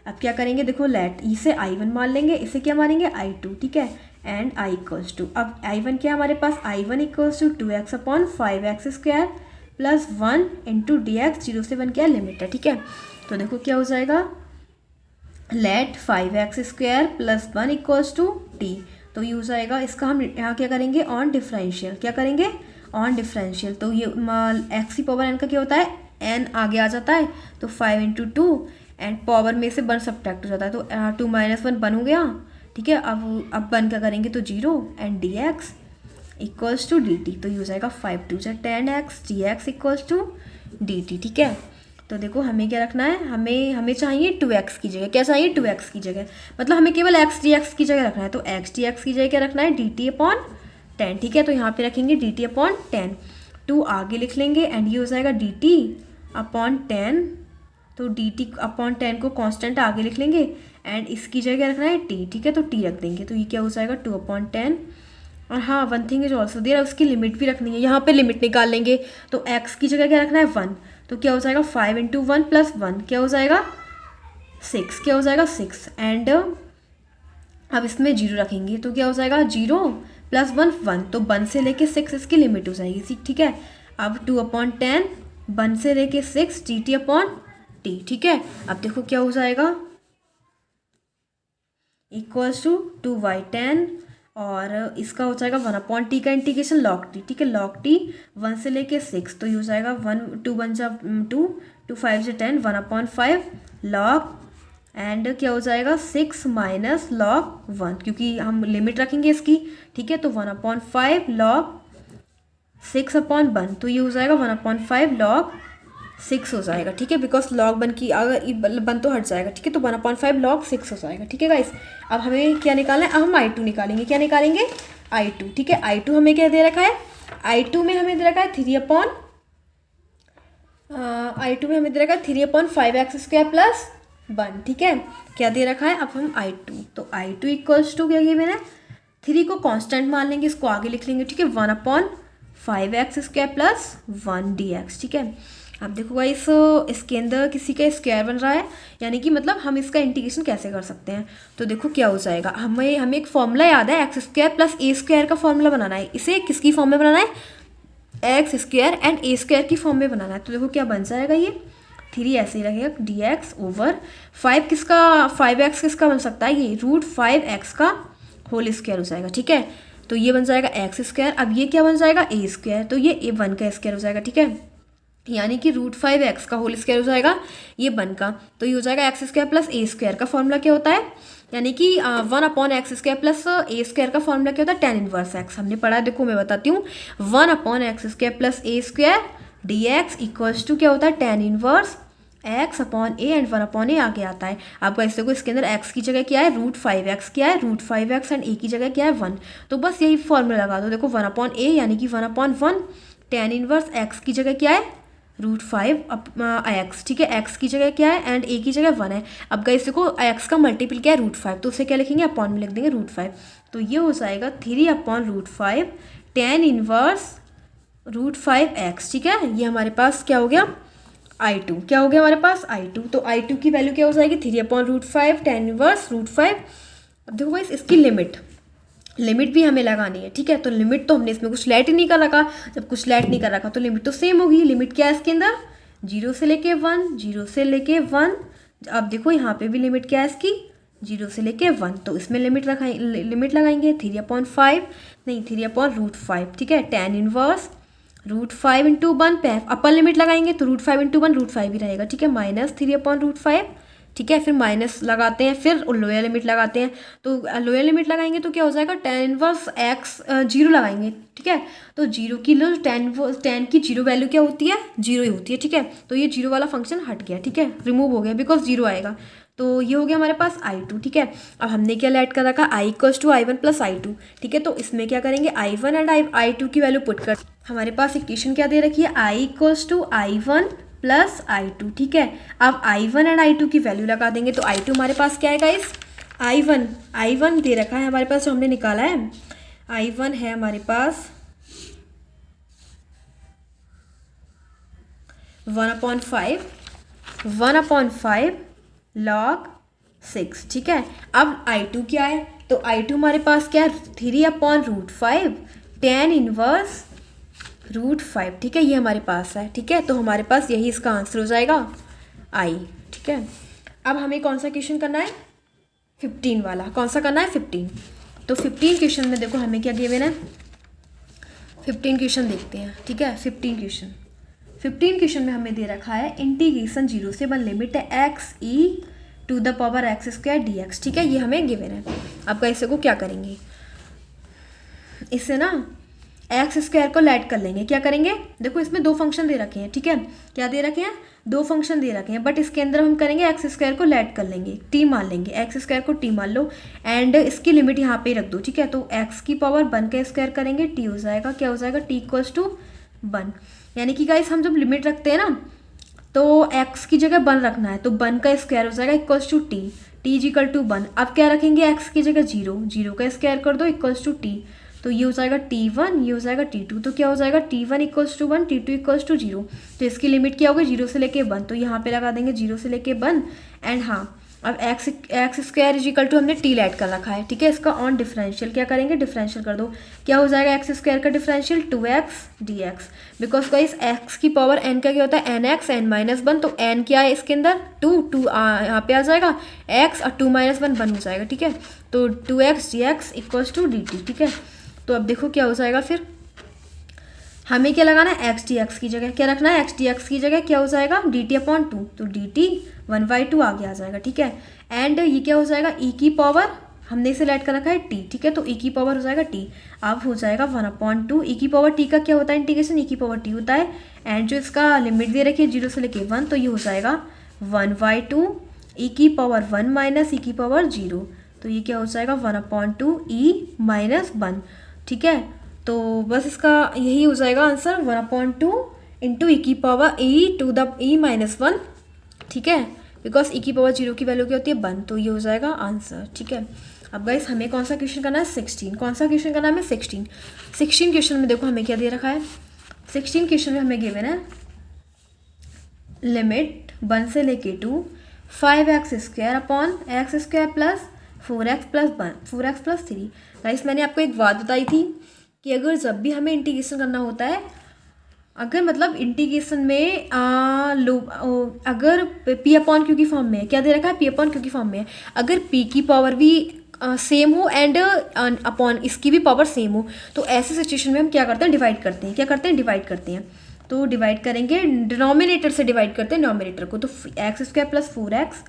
अब क्या करेंगे, देखो लेट इसे I1 मान लेंगे, इसे क्या मानेंगे I2, ठीक है, एंड I इक्वल्स टू, अब I1 क्या हमारे पास, I1 equals to 2x upon 5x² plus 1 into dx, 0 से 1 क्या लिमिट है, ठीक है। तो देखो क्या हो जाएगा, let 5x² plus 1 equals to t, तो ये हो जाएगा, इसका हम यहाँ क्या करेंगे ऑन डिफरेंशियल, क्या करेंगे ऑन डिफरेंशियल। तो ये x की पावर n का क्या होता है, n आगे आ जाता है, तो 5 × 2, एंड पावर में से 1 सब्ट्रैक्ट हो जाता है, तो 2 - 1 1 हो गया, ठीक है। अब 1 क्या करेंगे तो 0, and dx equals to dt, तो ये हो जाएगा 5 2 × 10x dx equals to dt, ठीक है। तो देखो हमें क्या रखना है, हमें चाहिए 2x की जगह, क्या चाहिए 2x की जगह, मतलब हमें केवल x dx की जगह रखना है, तो x dx की जगह क्या रखना है dt/10, ठीक है। तो यहाँ पे रखेंगे dt/10, 2 आगे लिख लेंगे, एंड ये हो जाएगा dt/10, तो dt/10 को कांस्टेंट आगे लिख लेंगे, एंड इसकी जगह रखना है t, ठीक है, तो t रख देंगे, तो ये क्या हो जाएगा 2/10। और हाँ, one thing is also there, उसकी लिमिट भी रखनी है, यहाँ पे लिमिट निकाल लेंगे, तो x की जगह क्या रखना है 1, तो क्या हो जाएगा 5 × 1 + 1 क्या हो जाएगा 6, क्या हो जाएगा 6, एंड अब इसमें जीरो रखेंगे तो क्या हो जाएगा, 0 + 1 1, तो 1 से लेके 6 इसकी लिमिट हो जाएगी, ठीक है। अब 2/10 1 से लेके 6 dt/t, ठीक है। अब देखो क्या हो जाएगा, = 2/10 और इसका हो जाएगा 1/t का इंटीग्रेशन log t, ठीक है। log t 1 से लेके 6, तो ये हो जाएगा 1 2 1 जा 2 2 5 जा 10 1/5 log, एंड क्या हो जाएगा 6 - log 1, क्योंकि हम लिमिट रखेंगे इसकी, ठीक है। तो 1/5 log 6/1, तो ये हो जाएगा 1/5 log 6 हो जाएगा, ठीक है। बिकॉज log 1 की अगर 1 तो हट जाएगा, ठीक है। तो 1/5 log 6 हो जाएगा, ठीक है गाइस। अब हमें क्या निकालना है, अब हम I2 निकालेंगे। क्या निकालेंगे, I2, ठीक है। I2 हमें क्या दे रखा है, I2 में हमें दे रखा है 3/5x² + 1, ठीक है। क्या दे रखा है, अब हम I2, तो I2 = क्या ये मैंने 3 को कांस्टेंट मान लेंगे, इसको आगे लिख लेंगे, ठीक है। 1/5x² + 1 dx, ठीक है। अब देखो गाइस, इसके अंदर किसी का स्क्वायर बन रहा है, यानी कि मतलब हम इसका इंटीग्रेशन कैसे कर सकते हैं। तो देखो क्या हो जाएगा, हमें एक फॉर्मूला याद है, x² + a² का फॉर्मूला बनाना है। इसे किसकी फॉर्म में बनाना है, x² एंड a² की फॉर्म में बनाना है। तो देखो क्या बन जाएगा, ये 3 ऐसे ही रहेगा dx/5 किसका, 5x किसका बन सकता है, ये √5x का होल स्क्वायर हो जाएगा, ठीक है। तो ये बन जाएगा x²। अब ये क्या बन जाएगा, a², तो ये 1 का स्क्वायर हो जाएगा, ठीक है। यानी कि √5x का होल स्क्वायर हो जाएगा ये 1 का, तो ये हो जाएगा x² + a² का फॉर्मूला क्या होता है, यानी कि 1/x² + a² का फॉर्मूला क्या होता है, tan 1x। हमने पढ़ा है, देखो मैं बताती हूँ, 1/x² + a² dx = क्या होता है, tan 1x/a, एंड 1/a आगे आता है। आपका इससे को इसके अंदर x की जगह क्या है, √5x, क्या है √5x, एंड a की जगह क्या है 1, तो बस यही फॉर्मूला लगा दो। देखो 1/a यानी कि 1/1, tan 1x की जगह क्या है, √5x, ठीक है। x की जगह क्या है एंड a की जगह 1 है। अब गाइस देखो x का मल्टीपल क्या है, √5, तो उसे क्या लिखेंगे, अपॉन में लिख देंगे √5, तो ये हो जाएगा 3/√5 tan 1√5x, ठीक है। ये हमारे पास क्या हो गया, I2, क्या हो गया हमारे पास, I2। तो I2 की वैल्यू क्या हो जाएगी, 3/√5 tan 1√5। अब देखो गाइस, इसकी लिमिट भी हमें लगानी है, ठीक है। तो लिमिट तो हमने इसमें कुछ लेट ही नहीं कर रखा, जब कुछ लेट नहीं कर रखा तो लिमिट तो सेम होगी। लिमिट क्या है इसके अंदर, 0 से लेके 1, 0 से लेके 1। अब देखो यहाँ पे भी लिमिट क्या है इसकी, 0 से लेके 1, तो इसमें लिमिट लगाएंगे 3/5 नहीं 3/√5, ठीक है। tan 1√5 × 1 पे अपर लिमिट लगाएंगे तो √5 × 1 √5 ही रहेगा, ठीक है, -3/√5, ठीक है। फिर माइनस लगाते हैं, फिर लोअर लिमिट लगाते हैं, तो लोअर लिमिट लगाएंगे तो क्या हो जाएगा, tan 1x 0 लगाएंगे, ठीक है। तो 0 की tan की 0 वैल्यू क्या होती है, 0 ही होती है, ठीक है। तो ये 0 वाला फंक्शन हट गया, ठीक है, रिमूव हो गया, बिकॉज 0 आएगा। तो ये हो गया हमारे पास I2, ठीक है। अब हमने क्या ऐड कर रखा, I = I1 + I2, ठीक है। तो इसमें क्या करेंगे, I1 एंड I2 की वैल्यू पुट कर, हमारे पास इक्वेशन क्या दे रखी है, I = I1 + I2, ठीक है। अब I1 एंड I2 की वैल्यू लगा देंगे, तो I2 हमारे पास क्या है गाइस, I1 दे रखा है हमारे पास, जो हमने निकाला है, I1 है हमारे पास 1/5 log 6, ठीक है। अब I2 क्या है, तो I2 हमारे पास क्या है, 3/√5 tan 1√5, ठीक है, ये हमारे पास है, ठीक है। तो हमारे पास यही इसका आंसर हो जाएगा I, ठीक है। अब हमें कौन सा क्वेश्चन करना है, 15 वाला, कौन सा करना है, 15। तो 15 क्वेश्चन में देखो हमें क्या गिवन है, 15 क्वेश्चन देखते हैं, ठीक है। 15 क्वेश्चन में हमें दे रखा है इंटीग्रेशन 0 से 1 लिमिट है x(e)⁴ dx, ठीक है, ये हमें गिवन है। अब इससे को क्या करेंगे, इससे ना x² को लेट कर लेंगे। क्या करेंगे, देखो इसमें 2 फंक्शन दे रखे हैं, ठीक है, क्या दे रखे हैं, 2 फंक्शन दे रखे हैं, बट इसके अंदर हम करेंगे x² को लेट कर लेंगे, t मान लेंगे, x² को t मान लो, एंड इसकी लिमिट यहाँ पे रख दो, ठीक है। तो x की पावर 1 का स्क्वायर करेंगे, t हो जाएगा, क्या हो जाएगा, t = 1, यानी कि गाइस हम जब लिमिट रखते हैं ना, तो x की जगह 1 रखना है, तो 1 का स्क्वायर हो जाएगा = t, t = 1। अब क्या रखेंगे, x की जगह 0 का स्क्वायर कर दो = t, तो ये हो जाएगा t1, ये हो जाएगा t2, तो क्या हो जाएगा, t1 = 1, t2 = 0। तो इसकी लिमिट क्या होगी, 0 से लेके 1, तो यहाँ पे लगा देंगे 0 से लेके 1, एंड हाँ अब x square is equal to हमने टी ऐड कर रखा है, ठीक है। इसका ऑन डिफरेंशियल क्या करेंगे, डिफरेंशियल कर दो। क्या हो जाएगा एक्स स्क्वायर का differential, 2x dx। Because guys x की पावर n का क्या होता है, nx n-1। तो n क्या है इसके अंदर, 2 यहाँ पे आ जाएगा x और 2-1 1 हो जाएगा, ठीक है। तो 2x dx equals to dt, ठीक है। तो अब देखो क्या हो जाएगा, फिर हमें क्या लगाना है, एक्स डी एक्स की जगह क्या रखना है, एक्स डी एक्स की जगह क्या हो जाएगा, डी टी अपॉन 2। तो डी टी 1/2 आगे आ जाएगा, ठीक है। एंड ये क्या हो जाएगा, ई की पावर हमने इसे ऐड कर रखा है टी, ठीक है। तो ई की पावर हो जाएगा टी, अब हो जाएगा 1/2। ई की पावर टी का क्या होता है इंटीग्रेशन, ई की पावर टी होता है। एंड जो इसका लिमिट दे रखी है 0 से लेके 1, तो ये हो जाएगा 1/2 ई की पावर 1 माइनस ई की पावर 0। तो ये क्या हो जाएगा 1/2 ई माइनस 1, ठीक है। तो बस इसका यही हो जाएगा आंसर, 1/2 इंटू ई की power e to the e minus 1, ठीक है। बिकॉज ई की पावर 0 की वैल्यू क्या होती है 1, तो ये हो जाएगा आंसर, ठीक है। अब गाइस हमें कौन सा क्वेश्चन करना है, 16। कौन सा क्वेश्चन करना है हमें, 16 क्वेश्चन में देखो हमें क्या दे रखा है, 16 क्वेश्चन में हमें गिवन है लिमिट 1 से लेके 2 5x square upon x square plus 4x plus 3। Guys मैंने आपको एक बात बताई थी कि अगर जब भी हमें इंटीग्रेशन करना होता है, अगर मतलब इंटीग्रेशन में अगर पी अपॉन क्यू की फॉर्म में है, क्या दे रखा है, पी अपॉन क्यू की फॉर्म में है। अगर पी की पावर भी सेम हो एंड अपॉन इसकी भी पावर सेम हो, तो ऐसे सिचुएशन में हम क्या करते हैं, डिवाइड करते हैं। क्या करते हैं, डिवाइड करते हैं। तो डिवाइड करेंगे, डिनोमिनेटर से डिवाइड करते हैं नोमिनेटर को। तो x square plus 4x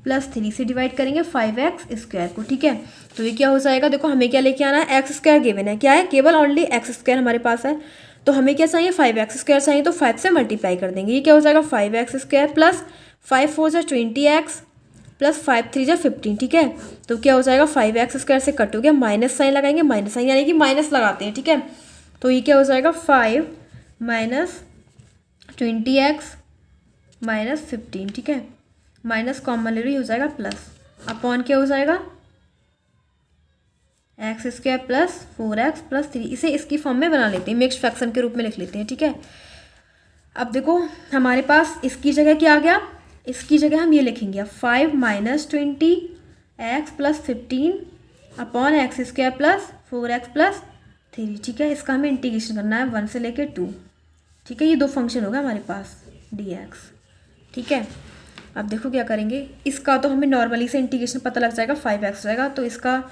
plus 3 से डिवाइड करेंगे 5x स्क्वायर को, ठीक है। तो ये क्या हो जाएगा, देखो हमें क्या लेके आना है, एक्स स्क्वायर गिवन है, क्या है, केवल ओनली एक्स स्क्वायर हमारे पास है। तो हमें क्या चाहिए, 5x स्क्वायर चाहिए, तो 5 से मल्टीप्लाई कर देंगे। ये क्या हो जाएगा 5x स्क्वायर प्लस 5 4 जा 20x प्लस 5 3 जा 15, ठीक है। तो क्या हो जाएगा 5x स्क्वायर से कट हो गया, माइनस साइन लगाएंगे, माइनस साइन यानी कि माइनस लगाते हैं, ठीक है। तो ये क्या हो जाएगा 5 माइनस 20x माइनस 15, ठीक है। माइनस कॉमन ले रही हो जाएगा प्लस, अपॉन क्या हो जाएगा x square plus 4x plus 3। इसे इसकी फॉर्म में बना लेते हैं, मिक्स्ड फ्रैक्शन के रूप में लिख लेते हैं, ठीक है। अब देखो हमारे पास इसकी जगह क्या आ गया, इसकी जगह हम ये लिखेंगे 5 minus 20x plus 15 upon x square plus 4x plus 3, ठीक है। इसका हमें इंटीग्रेशन करना है 1 से लेके 2, ठीक है। ये दो फंक्शन होगा हमारे पास dx, ठीक है। अब देखो क्या करेंगे, इसका तो हमें नॉर्मली से इंटीग्रेशन पता लग जाएगा, 5x रहेगा। तो इसका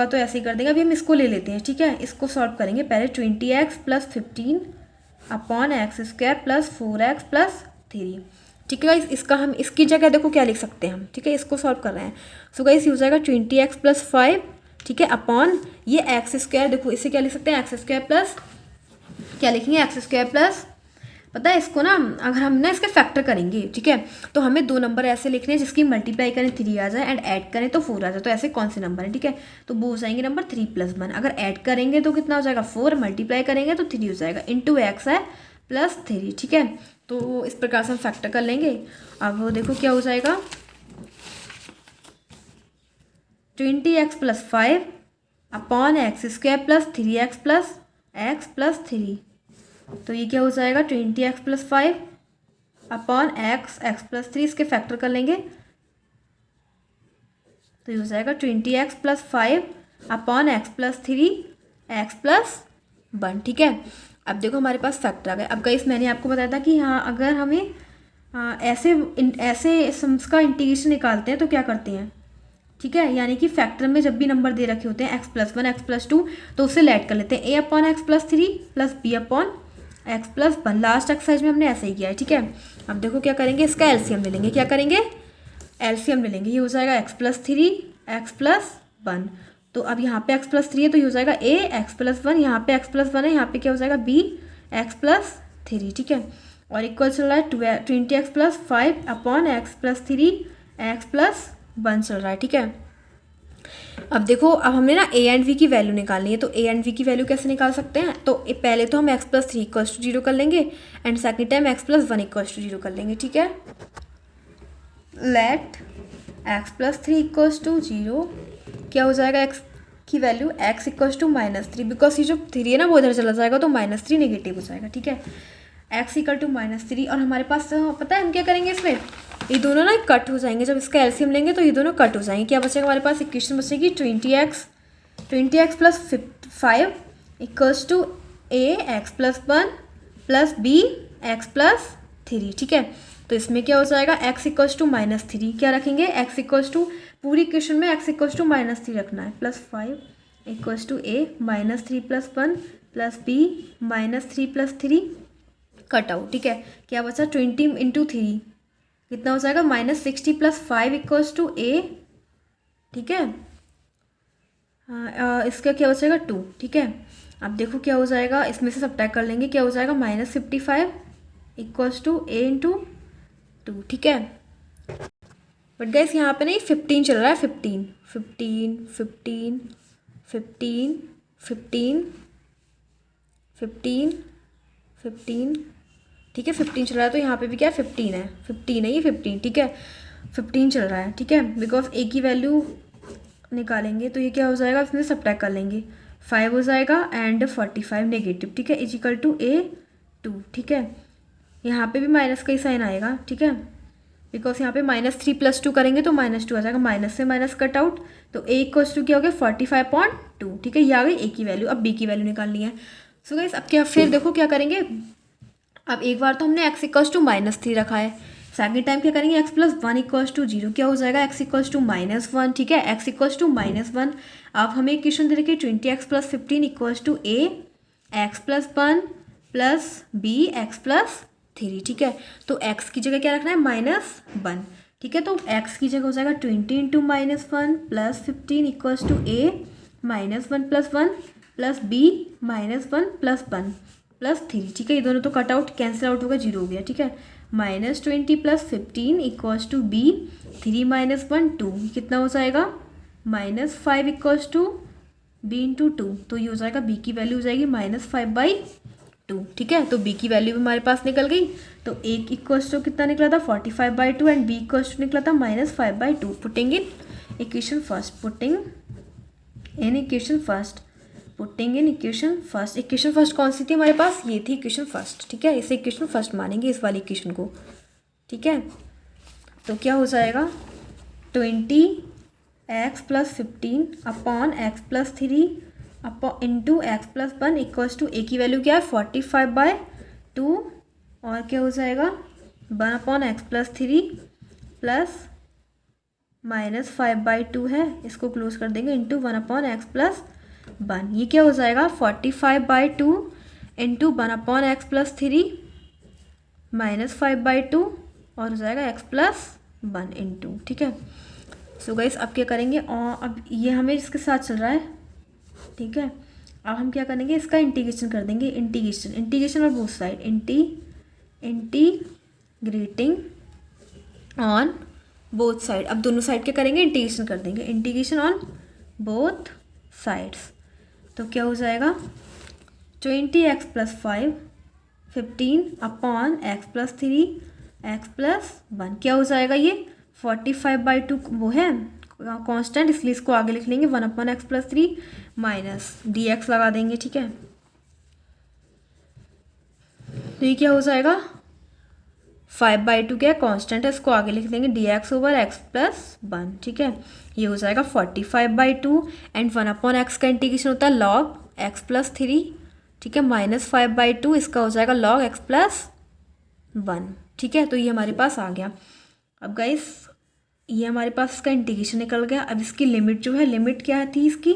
तो ऐसे ही कर देंगे। अभी हम इसको ले लेते हैं, ठीक है। इसको सॉल्व करेंगे पहले, 20x plus 15 upon x square plus 4x plus 3, ठीक है गाइस। इसका हम इसकी जगह देखो क्या लिख सकते हैं हम, ठीक है। इसको सॉल्व कर रहे हैं। सो गाइस हो जाएगा 20x प्लस 5, ठीक है, अपॉन ये एक्स स्क्वायर, देखो इसे क्या लिख सकते हैं, एक्स स्क्वायर प्लस क्या लिखेंगे, एक्स स्क्वायर प्लस, पता है इसको ना, अगर हम ना इसके फैक्टर करेंगे, ठीक है, तो हमें दो नंबर ऐसे लिखने हैं जिसकी मल्टीप्लाई करें 3 आ जाए एंड ऐड करें तो 4 आ जाए। तो ऐसे कौन से नंबर है, ठीक है। तो वो हो जाएंगे नंबर 3 + 1। अगर ऐड करेंगे तो कितना हो जाएगा 4, मल्टीप्लाई करेंगे तो 3 हो जाएगा, इंटू एक्स है प्लस 3, ठीक है। तो इस प्रकार से हम फैक्टर कर लेंगे। अब देखो क्या हो जाएगा, 20x plus 5 upon x square plus 3x plus x plus 3। तो ये क्या हो जाएगा 20x plus 5 upon x plus 3, इसके फैक्टर कर लेंगे तो ये हो जाएगा 20x plus 5 upon x plus 3 x plus 1, ठीक है। अब देखो हमारे पास फैक्टर आ गया। अब गाइस मैंने आपको बताया था कि हाँ अगर हमें ऐसे सम्स का इंटीग्रेशन निकालते हैं तो क्या करते हैं, ठीक है। यानी कि फैक्टर में जब भी नंबर दे रखे होते हैं x + 1 x + 2 तो उससे लेट कर लेते हैं a upon x plus 3 plus b upon x plus 1। Last exercise में हमने ऐसे ही किया है, ठीक है। अब देखो क्या करेंगे, इसका एलसीएम ले लेंगे। क्या करेंगे, एलसीएम ले लेंगे। ये हो जाएगा x + 3 x + 1। तो अब यहाँ पे x + 3 है तो ये हो जाएगा a x + 1, यहाँ पे x + 1 है, यहाँ पे क्या हो जाएगा b x + 3, ठीक है। और इक्वल चल रहा है 20x plus 5 upon x plus 3 x plus 1 चल रहा है, ठीक है। अब देखो अब हमने ना a एंड v की वैल्यू निकालनी है। तो a एंड v की वैल्यू कैसे निकाल सकते हैं, तो पहले तो हम x + 3 = 0 कर लेंगे एंड सेकेंड टाइम x + 1 = 0 कर लेंगे, ठीक है। लेट x + 3 = 0, क्या हो जाएगा x की वैल्यू, x = -3, बिकॉज ये जो 3 है ना वो इधर चला जाएगा तो -3 नेगेटिव हो जाएगा, ठीक है। x = -3 और हमारे पास पता है हम क्या करेंगे इसमें, ये दोनों ना कट हो जाएंगे, जब इसका एलसीएम लेंगे तो ये दोनों कट हो जाएंगे। क्या बचेगा हमारे पास, इक्वेशन बचेगी 20x plus 5 equals to a x plus 1 plus b x plus 3। ठीक है, तो इसमें क्या हो जाएगा, x इक्वल्स टू -3 क्या रखेंगे, x इक्वल्स टू पूरी इक्वेशन में x इक्वल्स टू -3 रखना है, plus 5 equals to a -3 plus 1 plus b -3 plus 3 cut out. ठीक है, क्या बचा 20 इंटू 3 कितना हो जाएगा, -60 प्लस 5 इक्वल्स टू a। ठीक है, इसका क्या बचेगा 2। ठीक है, अब देखो क्या हो जाएगा, इसमें से सब्ट्रैक्ट कर लेंगे, क्या हो जाएगा -55 इक्वल्स टू a इंटू 2। ठीक है, बट गाइस यहाँ पे नहीं 15 चल रहा है, 15 15 15 15 15 15 15। ठीक है, 15 चल रहा है, तो यहाँ पे भी क्या है 15 है, 15 है ये 15। ठीक है, 15 चल रहा है। ठीक है, बिकॉज ए की वैल्यू निकालेंगे तो ये क्या हो जाएगा, इसमें सब्ट्रैक्ट कर लेंगे, 5 हो जाएगा एंड 45 नेगेटिव। ठीक है, इज इक्वल टू a2। ठीक है, यहाँ पे भी माइनस का ही साइन आएगा। ठीक है, बिकॉज यहाँ पे -3 प्लस 2 करेंगे तो -2 आ जाएगा, माइनस से माइनस कट आउट, तो a इक्वल्स टू क्या हो गया 45.2। ठीक है, ये आ गई a की वैल्यू। अब b की वैल्यू निकालनी है। सो गाइस अब क्या, फिर देखो क्या करेंगे, अब एक बार तो हमने x इक्वल्स टू -3 रखा है, सेकेंड टाइम क्या करेंगे, x प्लस 1 इक्वल्स टू 0 क्या हो जाएगा, x इक्वल्स टू -1। ठीक है, x इक्वल्स टू -1। अब हमें इक्वेशन दे रखी है 20x plus 15 equals to a x plus 1 plus b x plus 3। ठीक है, तो x की जगह क्या रखना है, -1। ठीक है, तो x की जगह हो जाएगा 20 into -1 plus 15 equals to a -1 plus 1 plus b -1 plus 1 plus 3। ठीक है, ये दोनों तो कट आउट कैंसिल आउट होगा, 0 हो गया। ठीक है, -20 प्लस 15 इक्वल्स टू b 3 -1 2 कितना हो जाएगा, -5 इक्वल्स टू b इंटू 2, तो ये हो जाएगा b की वैल्यू हो जाएगी -5/2। ठीक है, तो b की वैल्यू भी हमारे पास निकल गई, तो a इक्वल्स टू कितना निकला था 45/2 एंड b इक्वल्स टू निकला था -5/2। Putting in equation first, putting in equation first, putting in equation first. Equation first कौन सी थी हमारे पास, ये थी इक्वेशन फर्स्ट। ठीक है, इसे इक्वेशन फर्स्ट मानेंगे, इस वाली इक्वेशन को। ठीक है, तो क्या हो जाएगा 20x plus 15 upon x plus 3 upon into x plus 1 equals to a की वैल्यू क्या है 45/2 और क्या हो जाएगा 1 अपॉन एक्स प्लस 3 प्लस -5/2 है, इसको क्लोज कर देंगे, इंटू 1 अपॉन एक्स प्लस 1। ये क्या हो जाएगा 45/2 इंटू 1 अपॉन एक्स प्लस 3 -5/2 और हो जाएगा एक्स प्लस 1 इंटू। ठीक है, सो गाइस अब क्या करेंगे, और अब ये हमें इसके साथ चल रहा है। ठीक है, अब हम क्या करेंगे, इसका इंटीग्रेशन कर देंगे, इंटीग्रेशन और both side, integrating on both side. अब दोनों साइड क्या करेंगे, इंटीग्रेशन कर देंगे, इंटीग्रेशन ऑन बोथ साइड्स। तो क्या हो जाएगा 20x plus 5 15 upon x plus 3 x plus 1 क्या हो जाएगा, ये 45/2 वो है कांस्टेंट, इसलिए इसको आगे लिख लेंगे 1 upon x plus 3 minus dx लगा देंगे। ठीक है, तो ये क्या हो जाएगा 5/2 क्या कांस्टेंट है, इसको आगे लिख देंगे dx ओवर एक्स प्लस 1। ठीक है, ये हो जाएगा 45/2 एंड 1 अपॉन एक्स का इंटीग्रेशन होता है log x प्लस 3। ठीक है, -5/2 इसका हो जाएगा log x प्लस 1। ठीक है, तो ये हमारे पास आ गया। अब गाइस ये हमारे पास इसका इंटीग्रेशन निकल गया। अब इसकी लिमिट जो है, लिमिट क्या थी इसकी,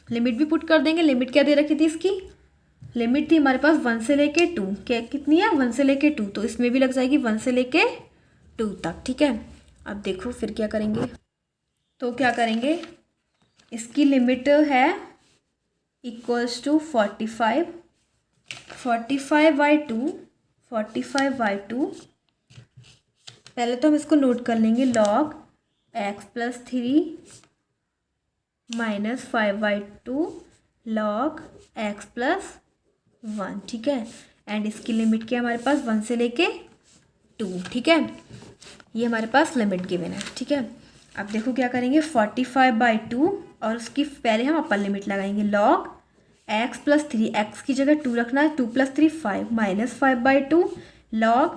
लिमिट भी पुट कर देंगे। लिमिट क्या दे रखी थी इसकी, लिमिट थी हमारे पास 1 से लेके 2, क्या कितनी है 1 से लेके 2, तो इसमें भी लग जाएगी 1 से लेके 2 तक। ठीक है, अब देखो फिर क्या करेंगे, तो क्या करेंगे, इसकी लिमिट है इक्वल्स टू 45/2 पहले तो हम इसको नोट कर लेंगे, log x plus 3 -5/2 log x plus 1। ठीक है, एंड इसकी लिमिट क्या है हमारे पास 1 से लेके 2। ठीक है, ये हमारे पास लिमिट गिवन है। ठीक है, अब देखो क्या करेंगे 45/2 और उसकी पहले हम अपर लिमिट लगाएंगे, log x प्लस 3 x की जगह 2 रखना है, 2 + 3 5 -5/2 log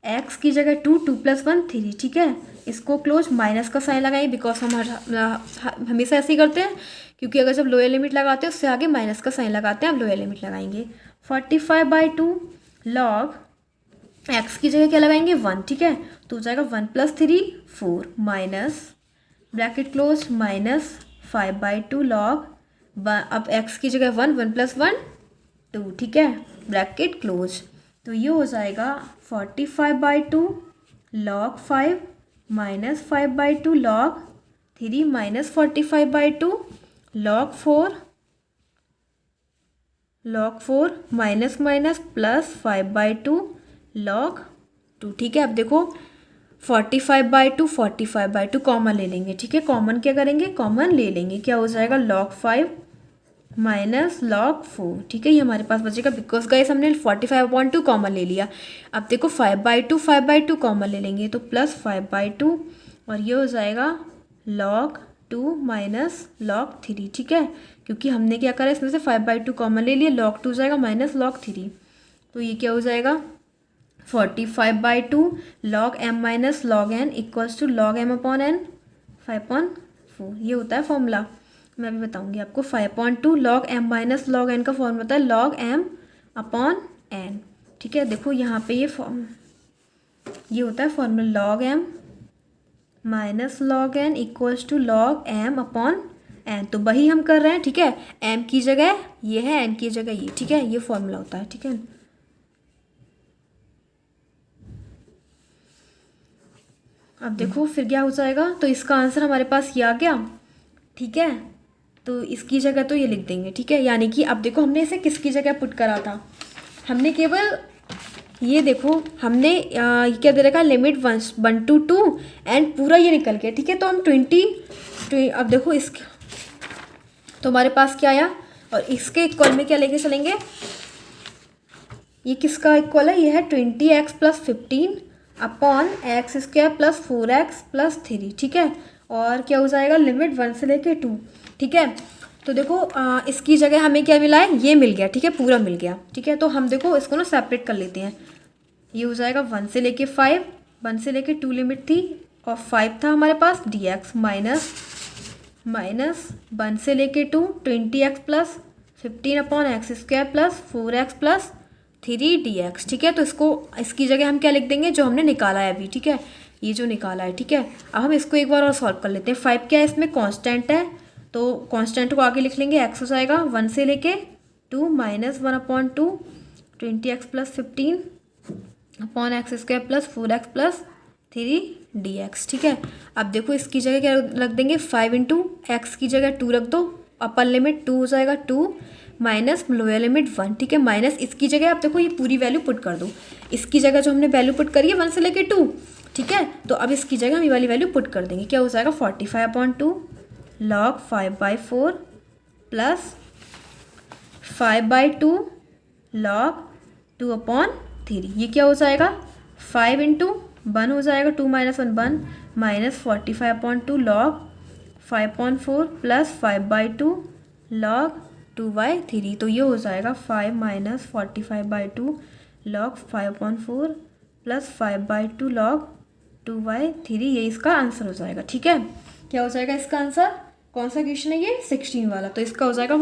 एक्स की जगह 2, 2 + 1 3, ठीक है। इसको क्लोज, माइनस का साइन लगाएंगे बिकॉज हम हमेशा ऐसे ही करते हैं, क्योंकि अगर जब लोअर लिमिट लगाते हैं उससे आगे माइनस का साइन लगाते हैं, अब लोअर लिमिट लगाएंगे। 45/2 लॉग एक्स की जगह क्या लगाएंगे 1, ठीक है। तो हो जाएगा 1 + 3 4 minus bracket close minus 5/2 log, अब एक्स की जगह 1, 1 + 1 2, ठीक है, ब्रैकेट क्लोज। तो ये हो जाएगा 45/2 log 5 minus 5/2 log 3 minus 45/2 log 4 minus minus plus 5/2 log 2, ठीक है। अब देखो 45/2 कॉमन ले लेंगे, ठीक है। कॉमन क्या करेंगे, कॉमन ले लेंगे, क्या हो जाएगा log 5 माइनस log 4, ठीक है। ये हमारे पास बचेगा बिकॉज गाइस हमने 45/2 कॉमन ले लिया। अब देखो 5/2 कॉमन ले लेंगे तो प्लस 5/2 और ये हो जाएगा log 2 माइनस log 3, ठीक है। क्योंकि हमने क्या करा, इसमें से 5/2 कॉमन ले लिया, log 2 हो जाएगा माइनस log 3, तो ये क्या हो जाएगा 45/2 log m minus log n equals to log m/n 5/4, ये होता है फॉर्मूला। मैं अभी बताऊंगी आपको। 5/2 log m minus log n का फॉर्मूला होता है log m/n, ठीक है। देखो यहाँ पे ये होता है formula log m minus log n equals to log m/n, तो वही हम कर रहे हैं, ठीक है। m की जगह ये है, n की जगह ये, ठीक है, ये फॉर्मूला होता है, ठीक है। अब देखो फिर क्या हो जाएगा, तो इसका आंसर हमारे पास ये आ गया, ठीक है। तो इसकी जगह तो ये लिख देंगे, ठीक है। यानी कि अब देखो हमने इसे किसकी जगह पुट करा था, हमने केवल ये देखो हमने क्या दे रखा है, लिमिट 1 to 2 एंड पूरा ये निकल गया, ठीक है। तो हम 20 अब देखो तो हमारे पास क्या आया, और इसके इक्वल में क्या लेके चलेंगे, ये किसका इक्वल है, ये है 20x + 15 अपॉन x² + 4x + 3, ठीक है। और क्या हो जाएगा, लिमिट 1 से लेके 2, ठीक है। तो देखो इसकी जगह हमें क्या मिला है, ये मिल गया, ठीक है, पूरा मिल गया, ठीक है। तो हम देखो इसको ना सेपरेट कर लेते हैं। ये हो जाएगा 1 से लेके 5, 1 से लेके 2 लिमिट थी और 5 था हमारे पास dx माइनस 1 से लेके 2 20x + 15 upon x² + 4x + 3 dx, ठीक है। तो इसकी जगह हम क्या लिख देंगे, जो हमने निकाला है अभी, ठीक है, ये जो निकाला है, ठीक है। अब हम इसको एक बार और सॉल्व कर लेते हैं। 5 क्या है, इसमें कांस्टेंट है, तो कांस्टेंट को आगे लिख लेंगे, x हो जाएगा 1 से लेके 2 minus 1/2 20x + 15 upon x² + 4x + 3 dx, ठीक है। अब देखो इसकी जगह क्या रख देंगे, 5 × x की जगह 2 रख दो, अपर लिमिट 2 हो जाएगा 2 माइनस लोअर लिमिट 1, ठीक है, माइनस इसकी जगह आप देखो ये पूरी वैल्यू पुट कर दो। इसकी जगह जो हमने वैल्यू पुट करी है 1 से लेके 2, ठीक है। तो अब इसकी जगह हम ये वाली वैल्यू पुट कर देंगे, क्या हो जाएगा 45/2 log 5/4 प्लस 5/2 log 2/3, ये क्या हो जाएगा 5 × 1 हो जाएगा 2 - 1 1 माइनस 45/2 log 5/4 प्लस 5/2 log 2/3, तो ये हो जाएगा 5 माइनस 45/2 log 5/4 प्लस 5/2 log 2/3, ये इसका आंसर हो जाएगा, ठीक है। क्या हो जाएगा इसका आंसर, कौन सा क्वेश्चन है ये, 16 वाला। तो इसका हो जाएगा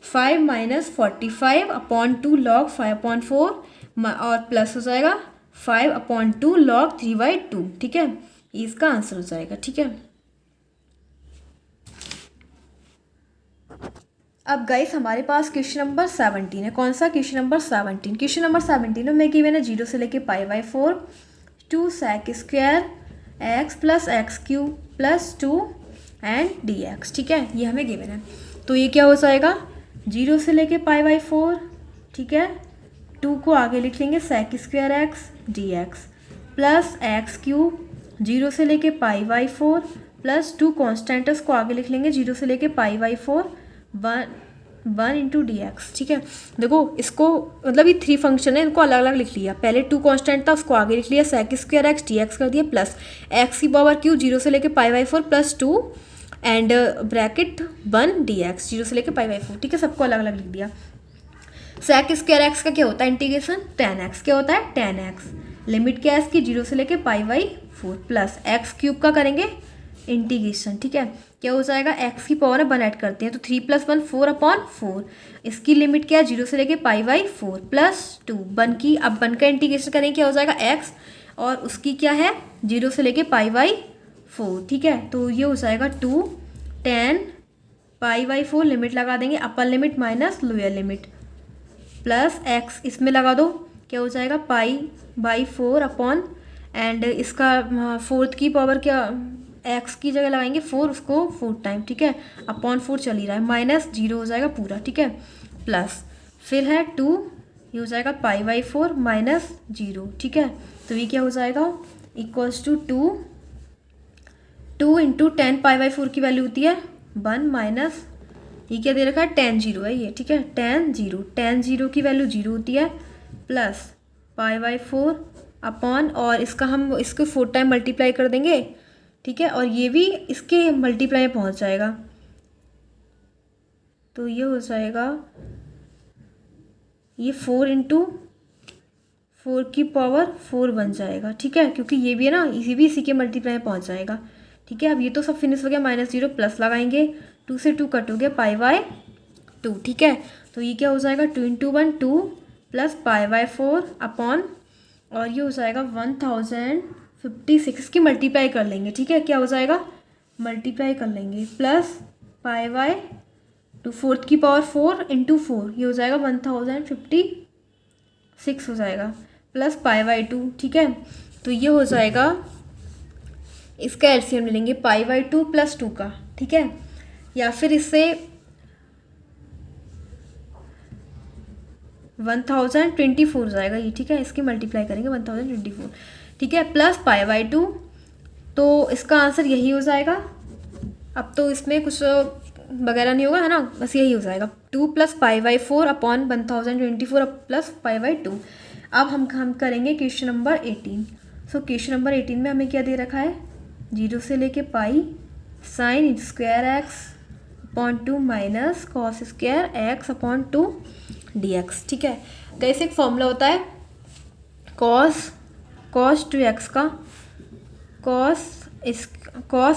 5 माइनस 45/2 log 5/4 और प्लस हो जाएगा 5/2 log 3/2, ठीक है, ये इसका आंसर हो जाएगा, ठीक है। अब गाइस हमारे पास क्वेश्चन नंबर 17 है। कौन सा क्वेश्चन नंबर 17, क्वेश्चन नंबर 17 में गिवन है 0 से लेके π/4 2 sec² x + x³ + 2 and dx, ठीक है, ये हमें गिवन है। तो ये क्या हो जाएगा 0 से लेके π/4, ठीक है, 2 को आगे लिख लेंगे sec² x dx plus x³ 0 से लेके π/4 प्लस 2 कॉन्स्टेंटस को आगे लिख लेंगे 0 से लेके π/4 1 × dx, ठीक है। देखो इसको मतलब ये 3 फंक्शन है, इनको अलग अलग लिख लिया। पहले 2 कांस्टेंट था, उसको आगे लिख लिया sec² x dx कर दिया प्लस x³ 0 से लेके π/4 प्लस 2 एंड ब्रैकेट 1 dx 0 से लेके π/4, ठीक है, सबको अलग अलग लिख दिया। sec² x का क्या होता है इंटीग्रेशन tan x, क्या होता है tan x लिमिट क्या है इसकी, 0 से लेके π/4 प्लस एक्स क्यूब का करेंगे इंटीग्रेशन। ठीक है, क्या हो जाएगा, एक्स की पावर में 1 ऐड करते हैं तो 3 + 1 4/4। इसकी लिमिट क्या है, 0 से लेके π/4 प्लस 2 1 की। अब 1 का इंटीग्रेशन करेंगे, क्या हो जाएगा एक्स, और उसकी क्या है 0 से लेके π/4। ठीक है, तो ये हो जाएगा 2 10 π/4 लिमिट लगा देंगे, upper limit minus lower limit plus x इसमें लगा दो, क्या हो जाएगा π/4 अपॉन एंड इसका 4th की पावर क्या, एक्स की जगह लगाएंगे 4, उसको 4 टाइम। ठीक है, अपॉन 4 चल ही रहा है, माइनस 0 हो जाएगा पूरा। ठीक है, प्लस फिर है 2, ये हो जाएगा π/4 माइनस 0। ठीक है, तो ये क्या हो जाएगा इक्वल्स टू 2 इंटू 10 π/4 की वैल्यू होती है 1 माइनस, ये क्या दे रखा है tan 0 है ये। ठीक है, tan 0 की वैल्यू 0 होती है प्लस π/4 अपॉन, और इसका हम इसको 4 टाइम मल्टीप्लाई कर देंगे। ठीक है, और ये भी इसके मल्टीप्लाई में पहुंच जाएगा, तो ये हो जाएगा ये 4 इंटू 4 की पावर 4 बन जाएगा। ठीक है, क्योंकि ये भी है ना, इसी भी इसी के मल्टीप्लाई में पहुंच जाएगा। ठीक है, अब ये तो सब फिनिश हो गया, -0 प्लस लगाएंगे, 2 से 2 कट हो गया π/2। ठीक है, तो ये क्या हो जाएगा 2 इंटू 1 2 प्लस π/4 अपॉन, और ये हो जाएगा 1056 की मल्टीप्लाई कर लेंगे। ठीक है, क्या हो जाएगा मल्टीप्लाई कर लेंगे प्लस π/2 4th की पावर 4 इंटू 4, ये हो जाएगा 1056 हो जाएगा प्लस π/2। ठीक है, तो ये हो जाएगा, इसका एलसीएम ले लेंगे π/2 प्लस 2 का। ठीक है, या फिर इससे 1024 हो जाएगा ये। ठीक है, इसकी मल्टीप्लाई करेंगे 1024। ठीक है, प्लस π/2, तो इसका आंसर यही हो जाएगा। अब तो इसमें कुछ वगैरह नहीं होगा, है ना, बस यही हो जाएगा 2 प्लस π/4 अपॉन 1024 प्लस π/2। अब हम करेंगे question number 18। So question number 18 में हमें क्या दे रखा है, 0 से लेके पाई sin square x upon 2 minus cos square x upon 2 dx। ठीक है, कैसे एक फॉर्मूला होता है cos 2x का cos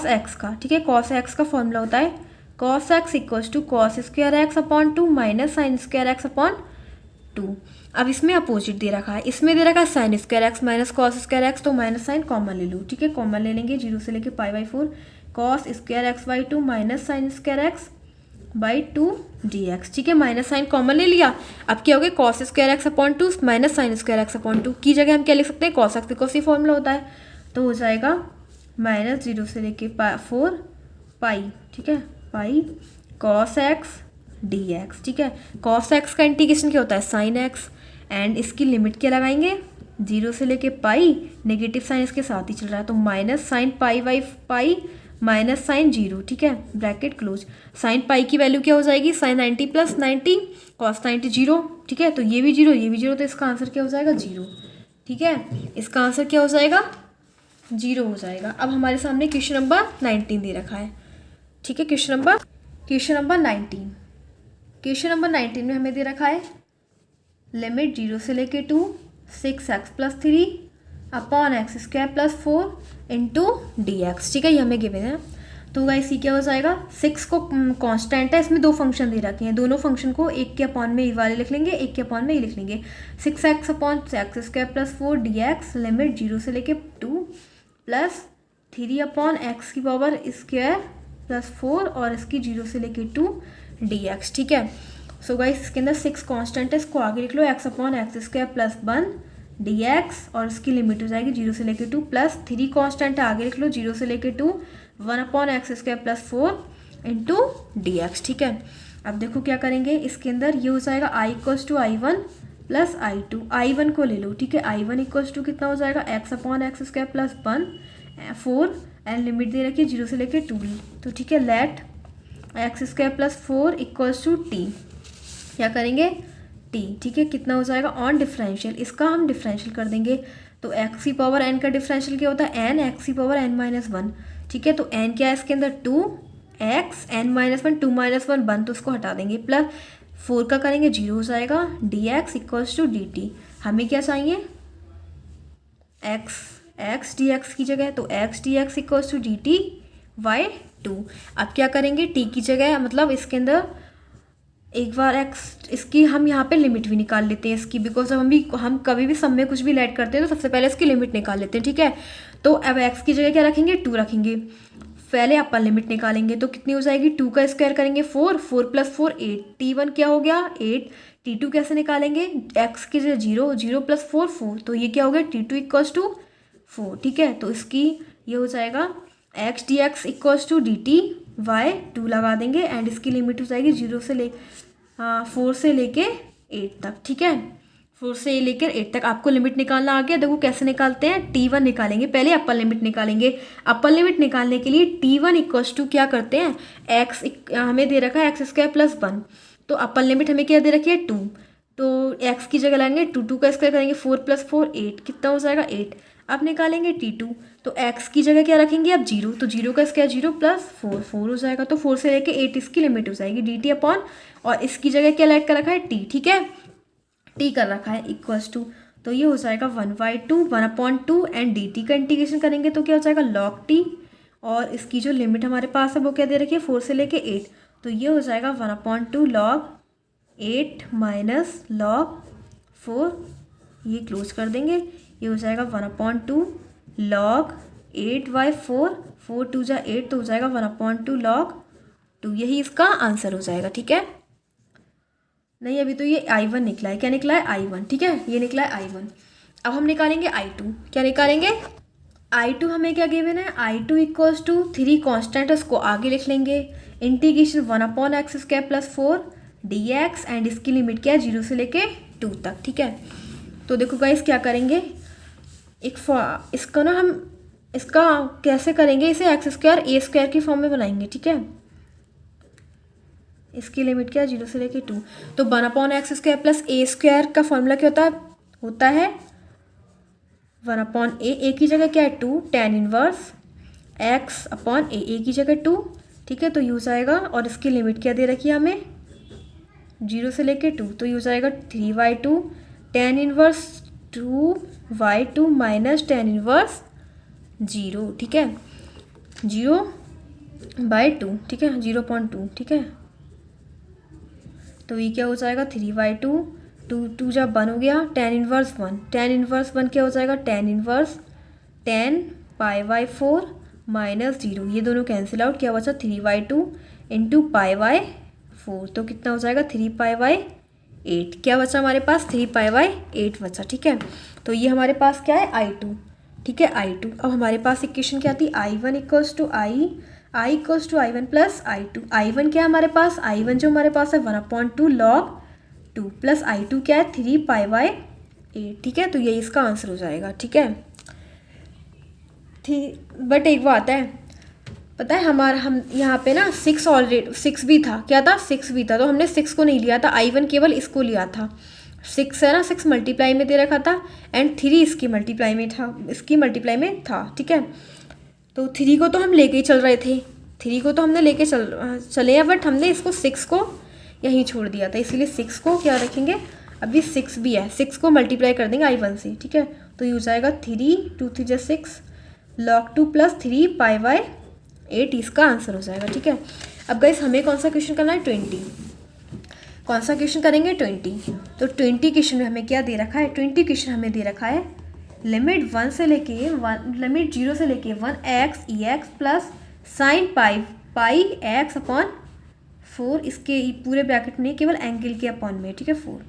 x का। ठीक है, cos x का फॉर्मूला होता है cos x equals to cos square x upon 2 minus sine square x upon 2। अब इसमें अपोजिट दे रखा है, इसमें दे रखा है sign square x minus cos square x, तो माइनस साइन कॉमन ले लो। ठीक है, कॉमन ले लेंगे, 0 से लेके π/4 cos square x by 2 minus sine square x by 2 dx। ठीक है, माइनस साइन कॉमन ले लिया, अब क्या हो गया cos square x upon 2 minus sine square x upon 2 की जगह हम क्या लिख सकते हैं कॉस एक्स, बिकॉज ये फॉर्मूला होता है, तो हो जाएगा -0 से लेके 4 पाई। ठीक है, पाई कॉस एक्स dx। ठीक है, कॉस एक्स का इंटीग्रेशन क्या होता है साइन एक्स, एंड इसकी लिमिट क्या लगाएंगे 0 से लेके पाई, नेगेटिव साइन इसके साथ ही चल रहा है, तो minus sine pi minus sine 0। ठीक है, ब्रैकेट क्लोज, साइन पाई की वैल्यू क्या हो जाएगी साइन 90 प्लस 90 कॉस 90 0। ठीक है, तो ये भी 0 ये भी 0, तो इसका आंसर क्या हो जाएगा 0। ठीक है, इसका आंसर क्या हो जाएगा 0 हो जाएगा। अब हमारे सामने क्वेश्चन नंबर 19 दे रखा है। ठीक है, क्वेश्चन नंबर 19, क्वेश्चन नंबर 19 में हमें दे रखा है लिमिट 0 से लेके 2 6x plus 3 upon x square plus 4 into dx। ठीक है, ये हमें गिवन है, तो गाइस ये क्या हो जाएगा 6 को कांस्टेंट है, इसमें 2 फंक्शन दे रखे हैं, दोनों फंक्शन को एक के अपॉन में ई वाले लिख लेंगे, एक के अपॉन में ई लिख लेंगे। 6x upon x square plus 4 dx limit 0 से लेके 2 प्लस 3 अपॉन एक्स की पावर स्क्वायर प्लस 4 और इसकी 0 से लेके 2 dx। ठीक है, सो गाइस इसके अंदर 6 कांस्टेंट है, इसको आगे लिख लो x upon x square plus 1 dx और इसकी लिमिट हो जाएगी 0 से लेके 2 प्लस 3 कांस्टेंट है, आगे लिख लो 0 से लेके 2 1 upon x square plus 4 into dx। ठीक है, अब देखो क्या करेंगे, इसके अंदर ये हो जाएगा i equals to i1 plus i2, i1 को ले लो। ठीक है, i1 इक्वल्स टू कितना हो जाएगा x upon x square plus 1 4 and limit दे रखी है 0 से लेके 2। तो ठीक है, let x square plus 4 equals to t, क्या करेंगे टी। ठीक है, कितना हो जाएगा ऑन डिफरेंशियल, इसका हम डिफरेंशियल कर देंगे, तो एक्स की पावर एन का डिफरेंशियल क्या होता है एन एक्स की पावर एन माइनस 1। ठीक है, तो एन क्या है इसके अंदर 2x एन माइनस 1 2 माइनस 1 1, तो उसको हटा देंगे, प्लस 4 का करेंगे 0 हो जाएगा dx इक्वल्स टू dt। हमें क्या चाहिए एक्स एक्स डी एक्स की जगह, तो x d x equals to d t by two. अब क्या करेंगे, टी की जगह मतलब इसके अंदर एक बार एक्स, इसकी हम यहाँ पे लिमिट भी निकाल लेते हैं इसकी, बिकॉज हम कभी भी सम में कुछ भी ऐड करते हैं तो सबसे पहले इसकी लिमिट निकाल लेते हैं, ठीक है। तो अब एक्स की जगह क्या रखेंगे, 2 रखेंगे। पहले अपन लिमिट निकालेंगे तो कितनी हो जाएगी, 2 का स्क्वायर करेंगे 4, 4 + 4 8, T1 क्या हो गया 8, T2 कैसे निकालेंगे, एक्स की जगह 0, 0 + 4 4, तो ये क्या हो गया T2 इक्वल्स टू 4, ठीक है। तो इसकी ये हो जाएगा x d x equals to d t by 2 लगा देंगे, एंड इसकी लिमिट हो जाएगी 0 से 4 से लेके 8 तक, ठीक है। 4 से लेकर 8 तक आपको लिमिट निकालना आ गया। देखो कैसे निकालते हैं, T1 निकालेंगे, पहले अपर लिमिट निकालेंगे। अपर लिमिट निकालने के लिए T1 इक्वल्स टू क्या करते हैं, एक्स हमें दे रखा है एक्स स्क्वायर प्लस 1, तो अपर लिमिट हमें क्या दे रखी है 2, तो एक्स की जगह लाएंगे 2, 2 का स्क्वायर करेंगे 4 + 4 8, कितना हो जाएगा 8। अब निकालेंगे T2, तो एक्स की जगह क्या रखेंगे अब 0, तो 0 का स्क्वायर 0 + 4 4 हो जाएगा, तो 4 से लेके 8 इसकी लिमिट हो जाएगी dt अपॉन, और इसकी जगह क्या लाइक कर रखा है t, ठीक है, t कर रखा है इक्वल्स टू, तो ये हो जाएगा 1/2 1/2, एंड dt का इंटीग्रेशन करेंगे तो क्या हो जाएगा log t, और इसकी जो लिमिट हमारे पास है वो क्या दे रखी है 4 से लेके 8, तो ये हो जाएगा 1/2 log 8 माइनस log 4, ये क्लोज कर देंगे, ये हो जाएगा 1/2 log 8/4, 4 2 जा 8, तो हो जाएगा 1/2 log 2, यही इसका आंसर हो जाएगा, ठीक है। नहीं अभी तो ये I1 निकला है, क्या निकला है I1, ठीक है, ये निकला है I1। अब हम निकालेंगे I2, क्या निकालेंगे I2, हमें क्या गिवन है I2 इक्वल्स टू 3 कॉन्स्टेंट, उसको आगे लिख लेंगे, इंटीग्रेशन 1/x² + 4 dx, एंड इसकी लिमिट क्या है 0 से लेके 2 तक, ठीक है। तो देखो गाइस क्या करेंगे, इसका ना हम इसका कैसे करेंगे, इसे x² a² की फॉर्म में बनाएंगे, ठीक है। इसकी लिमिट क्या है 0 से लेके 2, तो 1/x² + a² का फॉर्मूला क्या होता है 1/a, a की जगह क्या है 2, tan इनवर्स x/a की जगह 2, ठीक है, तो ये हो जाएगा, और इसकी लिमिट क्या दे रखी है हमें 0 से लेके 2, तो ये हो जाएगा 3/2 tan inverse 2/2 minus tan inverse 0, ठीक है, 0/2, ठीक है, 0.2, ठीक है, तो ये क्या हो जाएगा 3/2, 2 2 जब 1 हो गया, tan इनवर्स 1, tan इनवर्स 1 क्या हो जाएगा tan इनवर्स 10 π/4 माइनस 0, ये दोनों कैंसिल आउट, क्या बचा 3/2 इंटू π/4, तो कितना हो जाएगा 3π/8, क्या बचा हमारे पास 3π/8 बचा, ठीक है। तो ये हमारे पास क्या है I2, ठीक है I2। अब हमारे पास इक्वेशन क्या थी I1 equals to I equals to I1 + I2, I1 क्या है हमारे पास, I1 जो हमारे पास है 1/2 log 2 प्लस I2 क्या है 3π/8, ठीक है, तो यही इसका आंसर हो जाएगा, ठीक है। ठीक, बट एक बात है, पता है हम यहाँ पे ना 6 ऑलरेडी 6 भी था, क्या था 6 भी था, तो हमने 6 को नहीं लिया था, I1 केवल इसको लिया था, 6 है ना, 6 मल्टीप्लाई में दे रखा था, एंड 3 इसकी मल्टीप्लाई में था, ठीक है। तो 3 को तो हम लेके ही चल रहे थे, 3 को तो हमने लेके चले हैं, बट हमने इसको 6 को यहीं छोड़ दिया था, इसीलिए 6 को क्या रखेंगे, अभी 6 भी है, 6 को मल्टीप्लाई कर देंगे I1 से, ठीक है, तो ये हो जाएगा 3 2 3 6 log 2 + 3π/8, इसका आंसर हो जाएगा, ठीक है। अब गाइस हमें कौन सा क्वेश्चन करना है 20, कौन सा क्वेश्चन करेंगे 20, तो 20 क्वेश्चन में हमें क्या दे रखा है, 20 क्वेश्चन हमें दे रखा है लिमिट 0 से लेके 1 x ex plus sign π/x/4, इसके पूरे ब्रैकेट में केवल एंगल के अपॉन में, ठीक है 4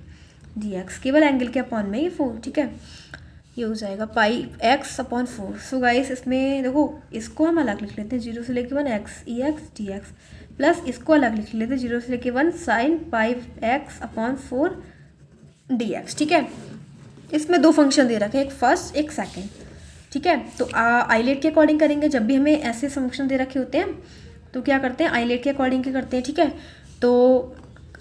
dx, केवल एंगल के अपॉन में ये 4, ठीक है, ये हो जाएगा π/x/4। सो गाइस इसमें देखो इसको हम अलग लिख लेते हैं 0 से लेके 1 x ex dx, प्लस इसको अलग लिख लेते हैं 0 से लेके 1 साइन π/x/4 dx, ठीक है। इसमें 2 फंक्शन दे रखे हैं, एक फर्स्ट एक सेकंड, ठीक है। तो आइलेट के अकॉर्डिंग करेंगे, जब भी हमें ऐसे फंक्शन दे रखे होते हैं तो क्या करते हैं आइलेट के अकॉर्डिंग क्या करते हैं, ठीक है। तो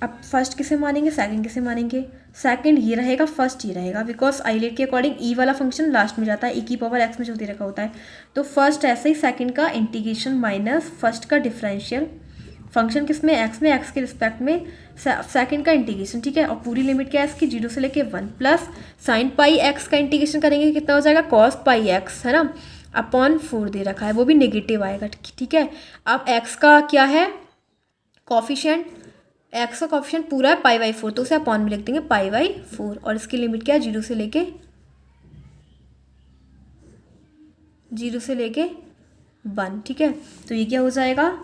अब फर्स्ट किसे मानेंगे, सेकंड किसे मानेंगे, सेकंड ये रहेगा, फर्स्ट ये रहेगा, बिकॉज आइलेट के अकॉर्डिंग ई वाला फंक्शन लास्ट में जाता है, e⁻x में जो दे रखा होता है, तो फर्स्ट ऐसे ही सेकंड का इंटीग्रेशन माइनस फर्स्ट का डिफरेंशियल, फंक्शन किस में, एक्स में, एक्स के रिस्पेक्ट में सेकंड का इंटीग्रेशन, ठीक है। और पूरी लिमिट क्या है इसकी, 0 से लेके 1 प्लस साइन पाई एक्स का इंटीग्रेशन करेंगे कितना हो जाएगा, कॉस पाई एक्स, है ना, अपॉन 4 दे रखा है, वो भी नेगेटिव आएगा, ठीक है। अब एक्स का क्या है कॉफिशिएंट, एक्स का कॉफिशिएंट पूरा है पाई/4, तो उसे अपॉन में लिख देंगे पाई/4, और इसकी लिमिट क्या है 0 से लेके 1, ठीक है। तो ये क्या हो जाएगा,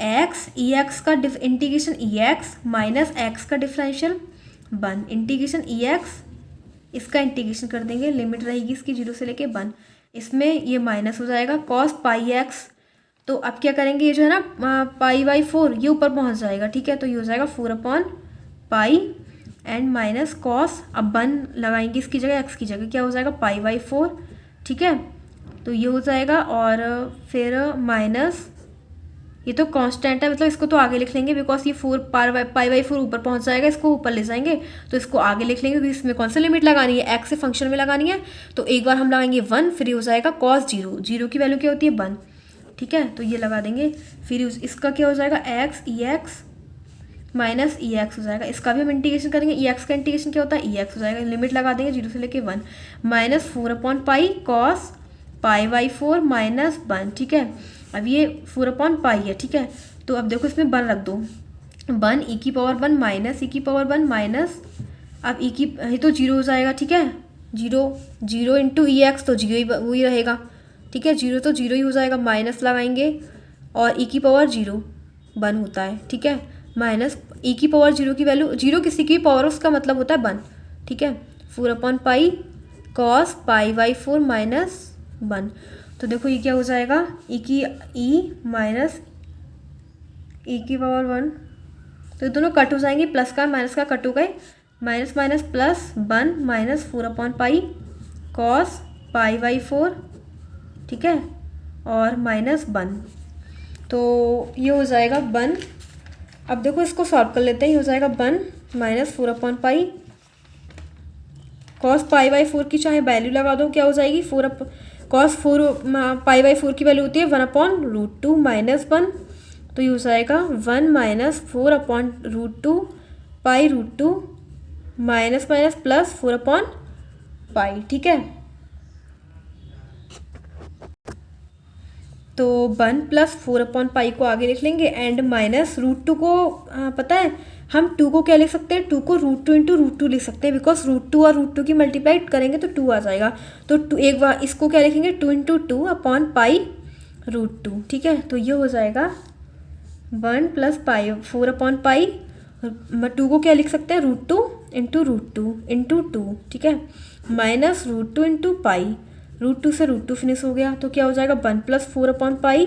एक्स ई एक्स का इंटीग्रेशन ई एक्स माइनस एक्स का डिफरेंशियल 1 इंटीग्रेशन ई एक्स, इसका इंटीग्रेशन कर देंगे, लिमिट रहेगी इसकी 0 से लेके 1, इसमें ये माइनस हो जाएगा कॉस पाई एक्स, तो अब क्या करेंगे, ये जो है ना पाई/4 ये ऊपर पहुंच जाएगा, ठीक है। तो ये हो जाएगा 4/पाई एंड माइनस कॉस, अब 1 लगाएंगे इसकी जगह, एक्स की जगह क्या हो जाएगा पाई/4, ठीक है। तो ये हो जाएगा, और फिर माइनस, ये तो कांस्टेंट है मतलब इसको तो आगे लिख लेंगे, बिकॉज ये 4 पाई/4 ऊपर पहुंच जाएगा, इसको ऊपर ले जाएंगे तो इसको आगे लिख लेंगे, क्योंकि इसमें कौन सी लिमिट लगानी है, एक्स से फंक्शन में लगानी है। तो एक बार हम लगाएंगे 1, फिर ये हो जाएगा कॉस 0, 0 की वैल्यू क्या होती है 1, ठीक है। तो ये लगा देंगे, फिर इसका क्या हो जाएगा एक्स ई एक्स माइनस ई एक्स हो जाएगा, इसका भी हम इंटीग्रेशन करेंगे, ई एक्स का इंटीग्रेशन क्या होता है ई एक्स हो जाएगा, लिमिट लगा देंगे 0 से लेके 1 माइनस 4/पाई कॉस पाई/4 माइनस 1, ठीक है। अब ये 4/पाई है, ठीक है। तो अब देखो इसमें 1 रख दो, 1 e की पावर 1 माइनस e की पावर 1 माइनस, अब e की ये तो 0 हो जाएगा, ठीक है, 0 इंटू ई एक्स तो 0 ही वही रहेगा, ठीक है, 0 तो 0 ही हो जाएगा, माइनस लगाएंगे और e की पावर 0 1 होता है, ठीक है, माइनस e की पावर 0 की वैल्यू 0 किसी की पावर उसका मतलब होता है 1, ठीक है। 4/पाई कॉस पाई/4 माइनस 1, तो देखो ये क्या हो जाएगा माइनस e की पावर 1, तो दोनों कट हो जाएंगे, प्लस का माइनस का कट हो गए, माइनस माइनस प्लस 1 माइनस 4/पाई कॉस पाई/4, ठीक है, और माइनस 1, तो ये हो जाएगा 1। अब देखो इसको सॉल्व कर लेते हैं, ये हो जाएगा 1 माइनस 4/पाई कॉस पाई/4 की चाहे वैल्यू लगा दो, क्या हो जाएगी कॉस 4 पाई/4 की वैल्यू होती है 1/√2 माइनस 1, तो ये हो जाएगा 1 माइनस 4/√2 पाई√2 माइनस माइनस प्लस 4/पाई, ठीक है। तो 1 प्लस 4/पाई को आगे लिख लेंगे एंड माइनस √2 को पता है हम 2 को क्या लिख सकते हैं, 2 को √2 इंटू √2 लिख सकते हैं, बिकॉज √2 और √2 की मल्टीप्लाई करेंगे तो 2 आ जाएगा, तो 2 एक बार इसको क्या लिखेंगे 2 इंटू 2/पाई√2, ठीक है। तो ये हो जाएगा 1 प्लस पाई 4/पाई, 2 को क्या लिख सकते हैं √2 इंटू 2, ठीक है, माइनस √2 इंटू पाई, √2 से √2 फिनिश हो गया, तो क्या हो जाएगा 1 प्लस 4/पाई,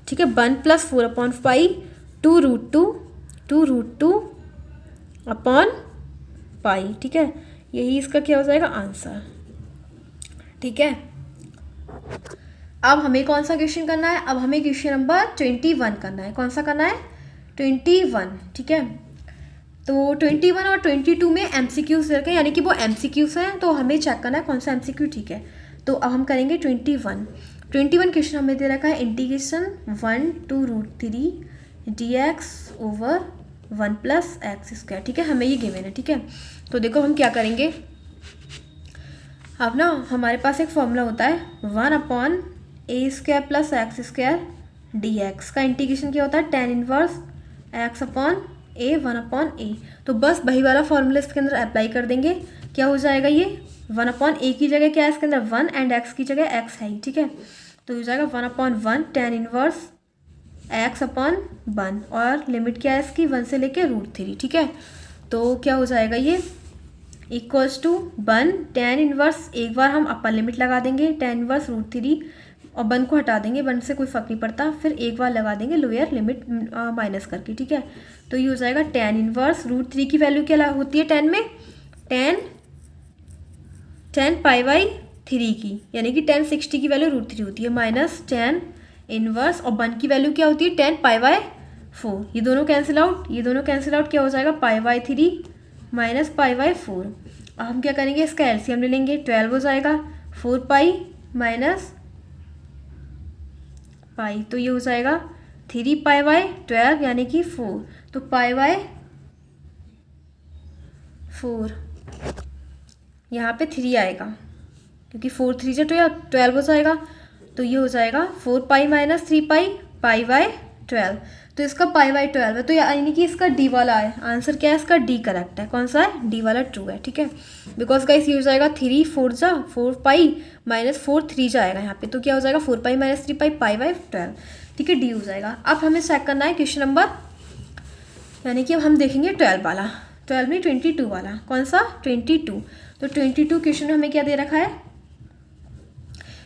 ठीक है, 1 प्लस 4/पाई 2√2 अपॉन पाई, ठीक है, यही इसका क्या हो जाएगा आंसर, ठीक है। अब हमें कौन सा क्वेश्चन करना है, अब हमें क्वेश्चन नंबर 21 करना है, कौन सा करना है 21, ठीक है। तो 21 और 22 में MCQs रखें, यानी कि वो MCQs हैं, तो हमें चेक करना है कौन सा MCQ, ठीक है। तो अब हम करेंगे 21 क्वेश्चन हमें दे रखा है integration 1 to √3 dx over 1 plus x², ठीक है, हमें ये गिवन है, ठीक है। तो देखो हम क्या करेंगे, अब ना हमारे पास एक फॉर्मूला होता है 1/a² प्लस x² dx का इंटीग्रेशन क्या होता है tan इनवर्स x/a 1/a, तो बस वही वाला फॉर्मूला इसके अंदर अप्लाई कर देंगे, क्या हो जाएगा ये 1/a की जगह क्या है इसके अंदर 1 एंड x की जगह x है, ठीक है। तो हो जाएगा 1/1 tan इनवर्स x/1 और लिमिट क्या है इसकी 1 से लेके √3, ठीक है। तो क्या हो जाएगा ये इक्वल्स टू 1 tan इनवर्स, एक बार हम अपर लिमिट लगा देंगे tan इनवर्स √3 और 1 को हटा देंगे, 1 से कोई फ़र्क नहीं पड़ता, फिर एक बार लगा देंगे लोअर लिमिट माइनस करके, ठीक है। तो ये हो जाएगा tan इनवर्स √3 की वैल्यू क्या होती है tan में tan पाई/3 की, यानी कि tan 60 की वैल्यू √3 होती है माइनस tan इनवर्स, और 1 की वैल्यू क्या होती है tan पाई/4, ये दोनों कैंसिल आउट, क्या हो जाएगा पाई/3 माइनस पाई/4। अब हम क्या करेंगे इसका एलसीएम ले लेंगे, 12 हो जाएगा 4 पाई माइनस पाई, तो ये हो जाएगा 3 पाई बाई 12 यानी कि 4, तो पाई बाई 4 यहाँ पे 3 आएगा क्योंकि 4 3 से 12 हो जाएगा, तो ये हो जाएगा 4 pi minus 3 pi pi by 12। तो इसका पाई बाई 12 है, तो यानी कि इसका डी वाला है। आंसर क्या है इसका? डी करेक्ट है। कौन सा है? डी वाला ट्रू है। ठीक है, बिकॉज गाइस ये हो जाएगा 3 4 जा 4 पाई माइनस 4 3 जाएगा यहाँ पे, तो क्या हो जाएगा 4 pi minus 3 pi pi by 12। ठीक है, डी हो जाएगा। अब हमें चेक करना है क्वेश्चन नंबर, यानी कि अब हम देखेंगे 12 वाला, 12 में 22 वाला। कौन सा? 22। तो 22 क्वेश्चन में हमें क्या दे रखा है?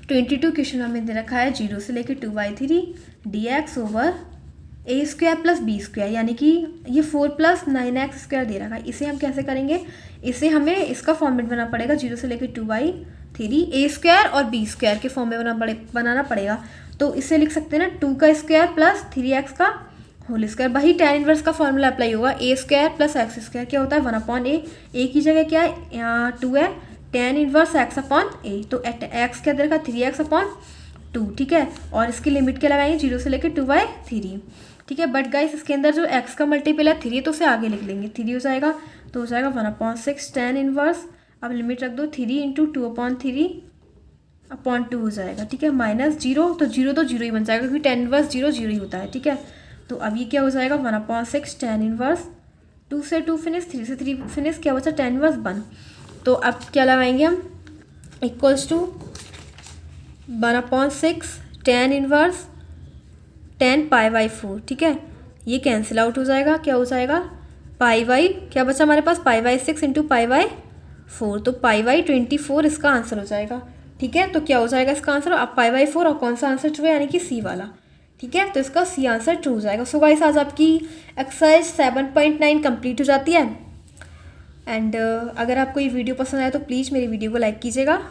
22 क्वेश्चन हमें दे रखा है 0 से लेकर 2/3 dx over a square plus b square, यानी कि ये 4 प्लस 9x स्क्वायर दे रखा है। इसे हम कैसे करेंगे? इसे हमें इसका फॉर्मेट बनाना पड़ेगा 0 से लेकर 2/3 a स्क्वायर और b स्क्वायर के फॉर्म में बनाना पड़ेगा। तो इसे लिख सकते हैं ना 2 का स्क्वायर प्लस 3x का होल स्क्वायर। वही tan इनवर्स का फॉर्मूला अप्लाई होगा, a square plus x square क्या होता है 1/a। a की जगह क्या है? यहाँ 2 है, tan inverse x upon a, तो x क्या दे रखा? 3x/2। ठीक है, और इसकी लिमिट क्या लगाएंगे? 0 से लेकर 2/3। ठीक है, बट गाइस इसके अंदर जो x का मल्टीपल है 3, तो उसे आगे लिख लेंगे, 3 हो जाएगा, तो हो जाएगा 1/6 tan इनवर्स। अब लिमिट रख दो 3 इंटू 2/3/2 हो जाएगा। ठीक है, माइनस 0, तो 0 ही बन जाएगा क्योंकि tan इनवर्स 0 0 ही होता है। ठीक है, तो अब ये क्या हो जाएगा 1/6 tan इनवर्स, 2 से 2 फिनिश, 3 से 3 फिनिश, क्या बचा? tan inverse 1। तो अब क्या लगाएंगे हम? Equals to 1/6 tan inverse 10 pi by 4। ठीक है, ये कैंसिल आउट हो जाएगा, क्या हो जाएगा? पाई बाई क्या बचा हमारे पास? Pi by 6 into pi by 4, तो पाई बाई 24 इसका आंसर हो जाएगा। ठीक है, तो क्या हो जाएगा इसका आंसर? अब पाई बाई 4, और कौन सा आंसर ट्रू है? यानी कि सी वाला। ठीक है, तो इसका सी आंसर ट्रू हो जाएगा। सो गाइस आज आपकी एक्सरसाइज 7.9 कंप्लीट हो जाती है। एंड अगर आपको ये वीडियो पसंद आए तो प्लीज़ मेरी वीडियो को लाइक कीजिएगा।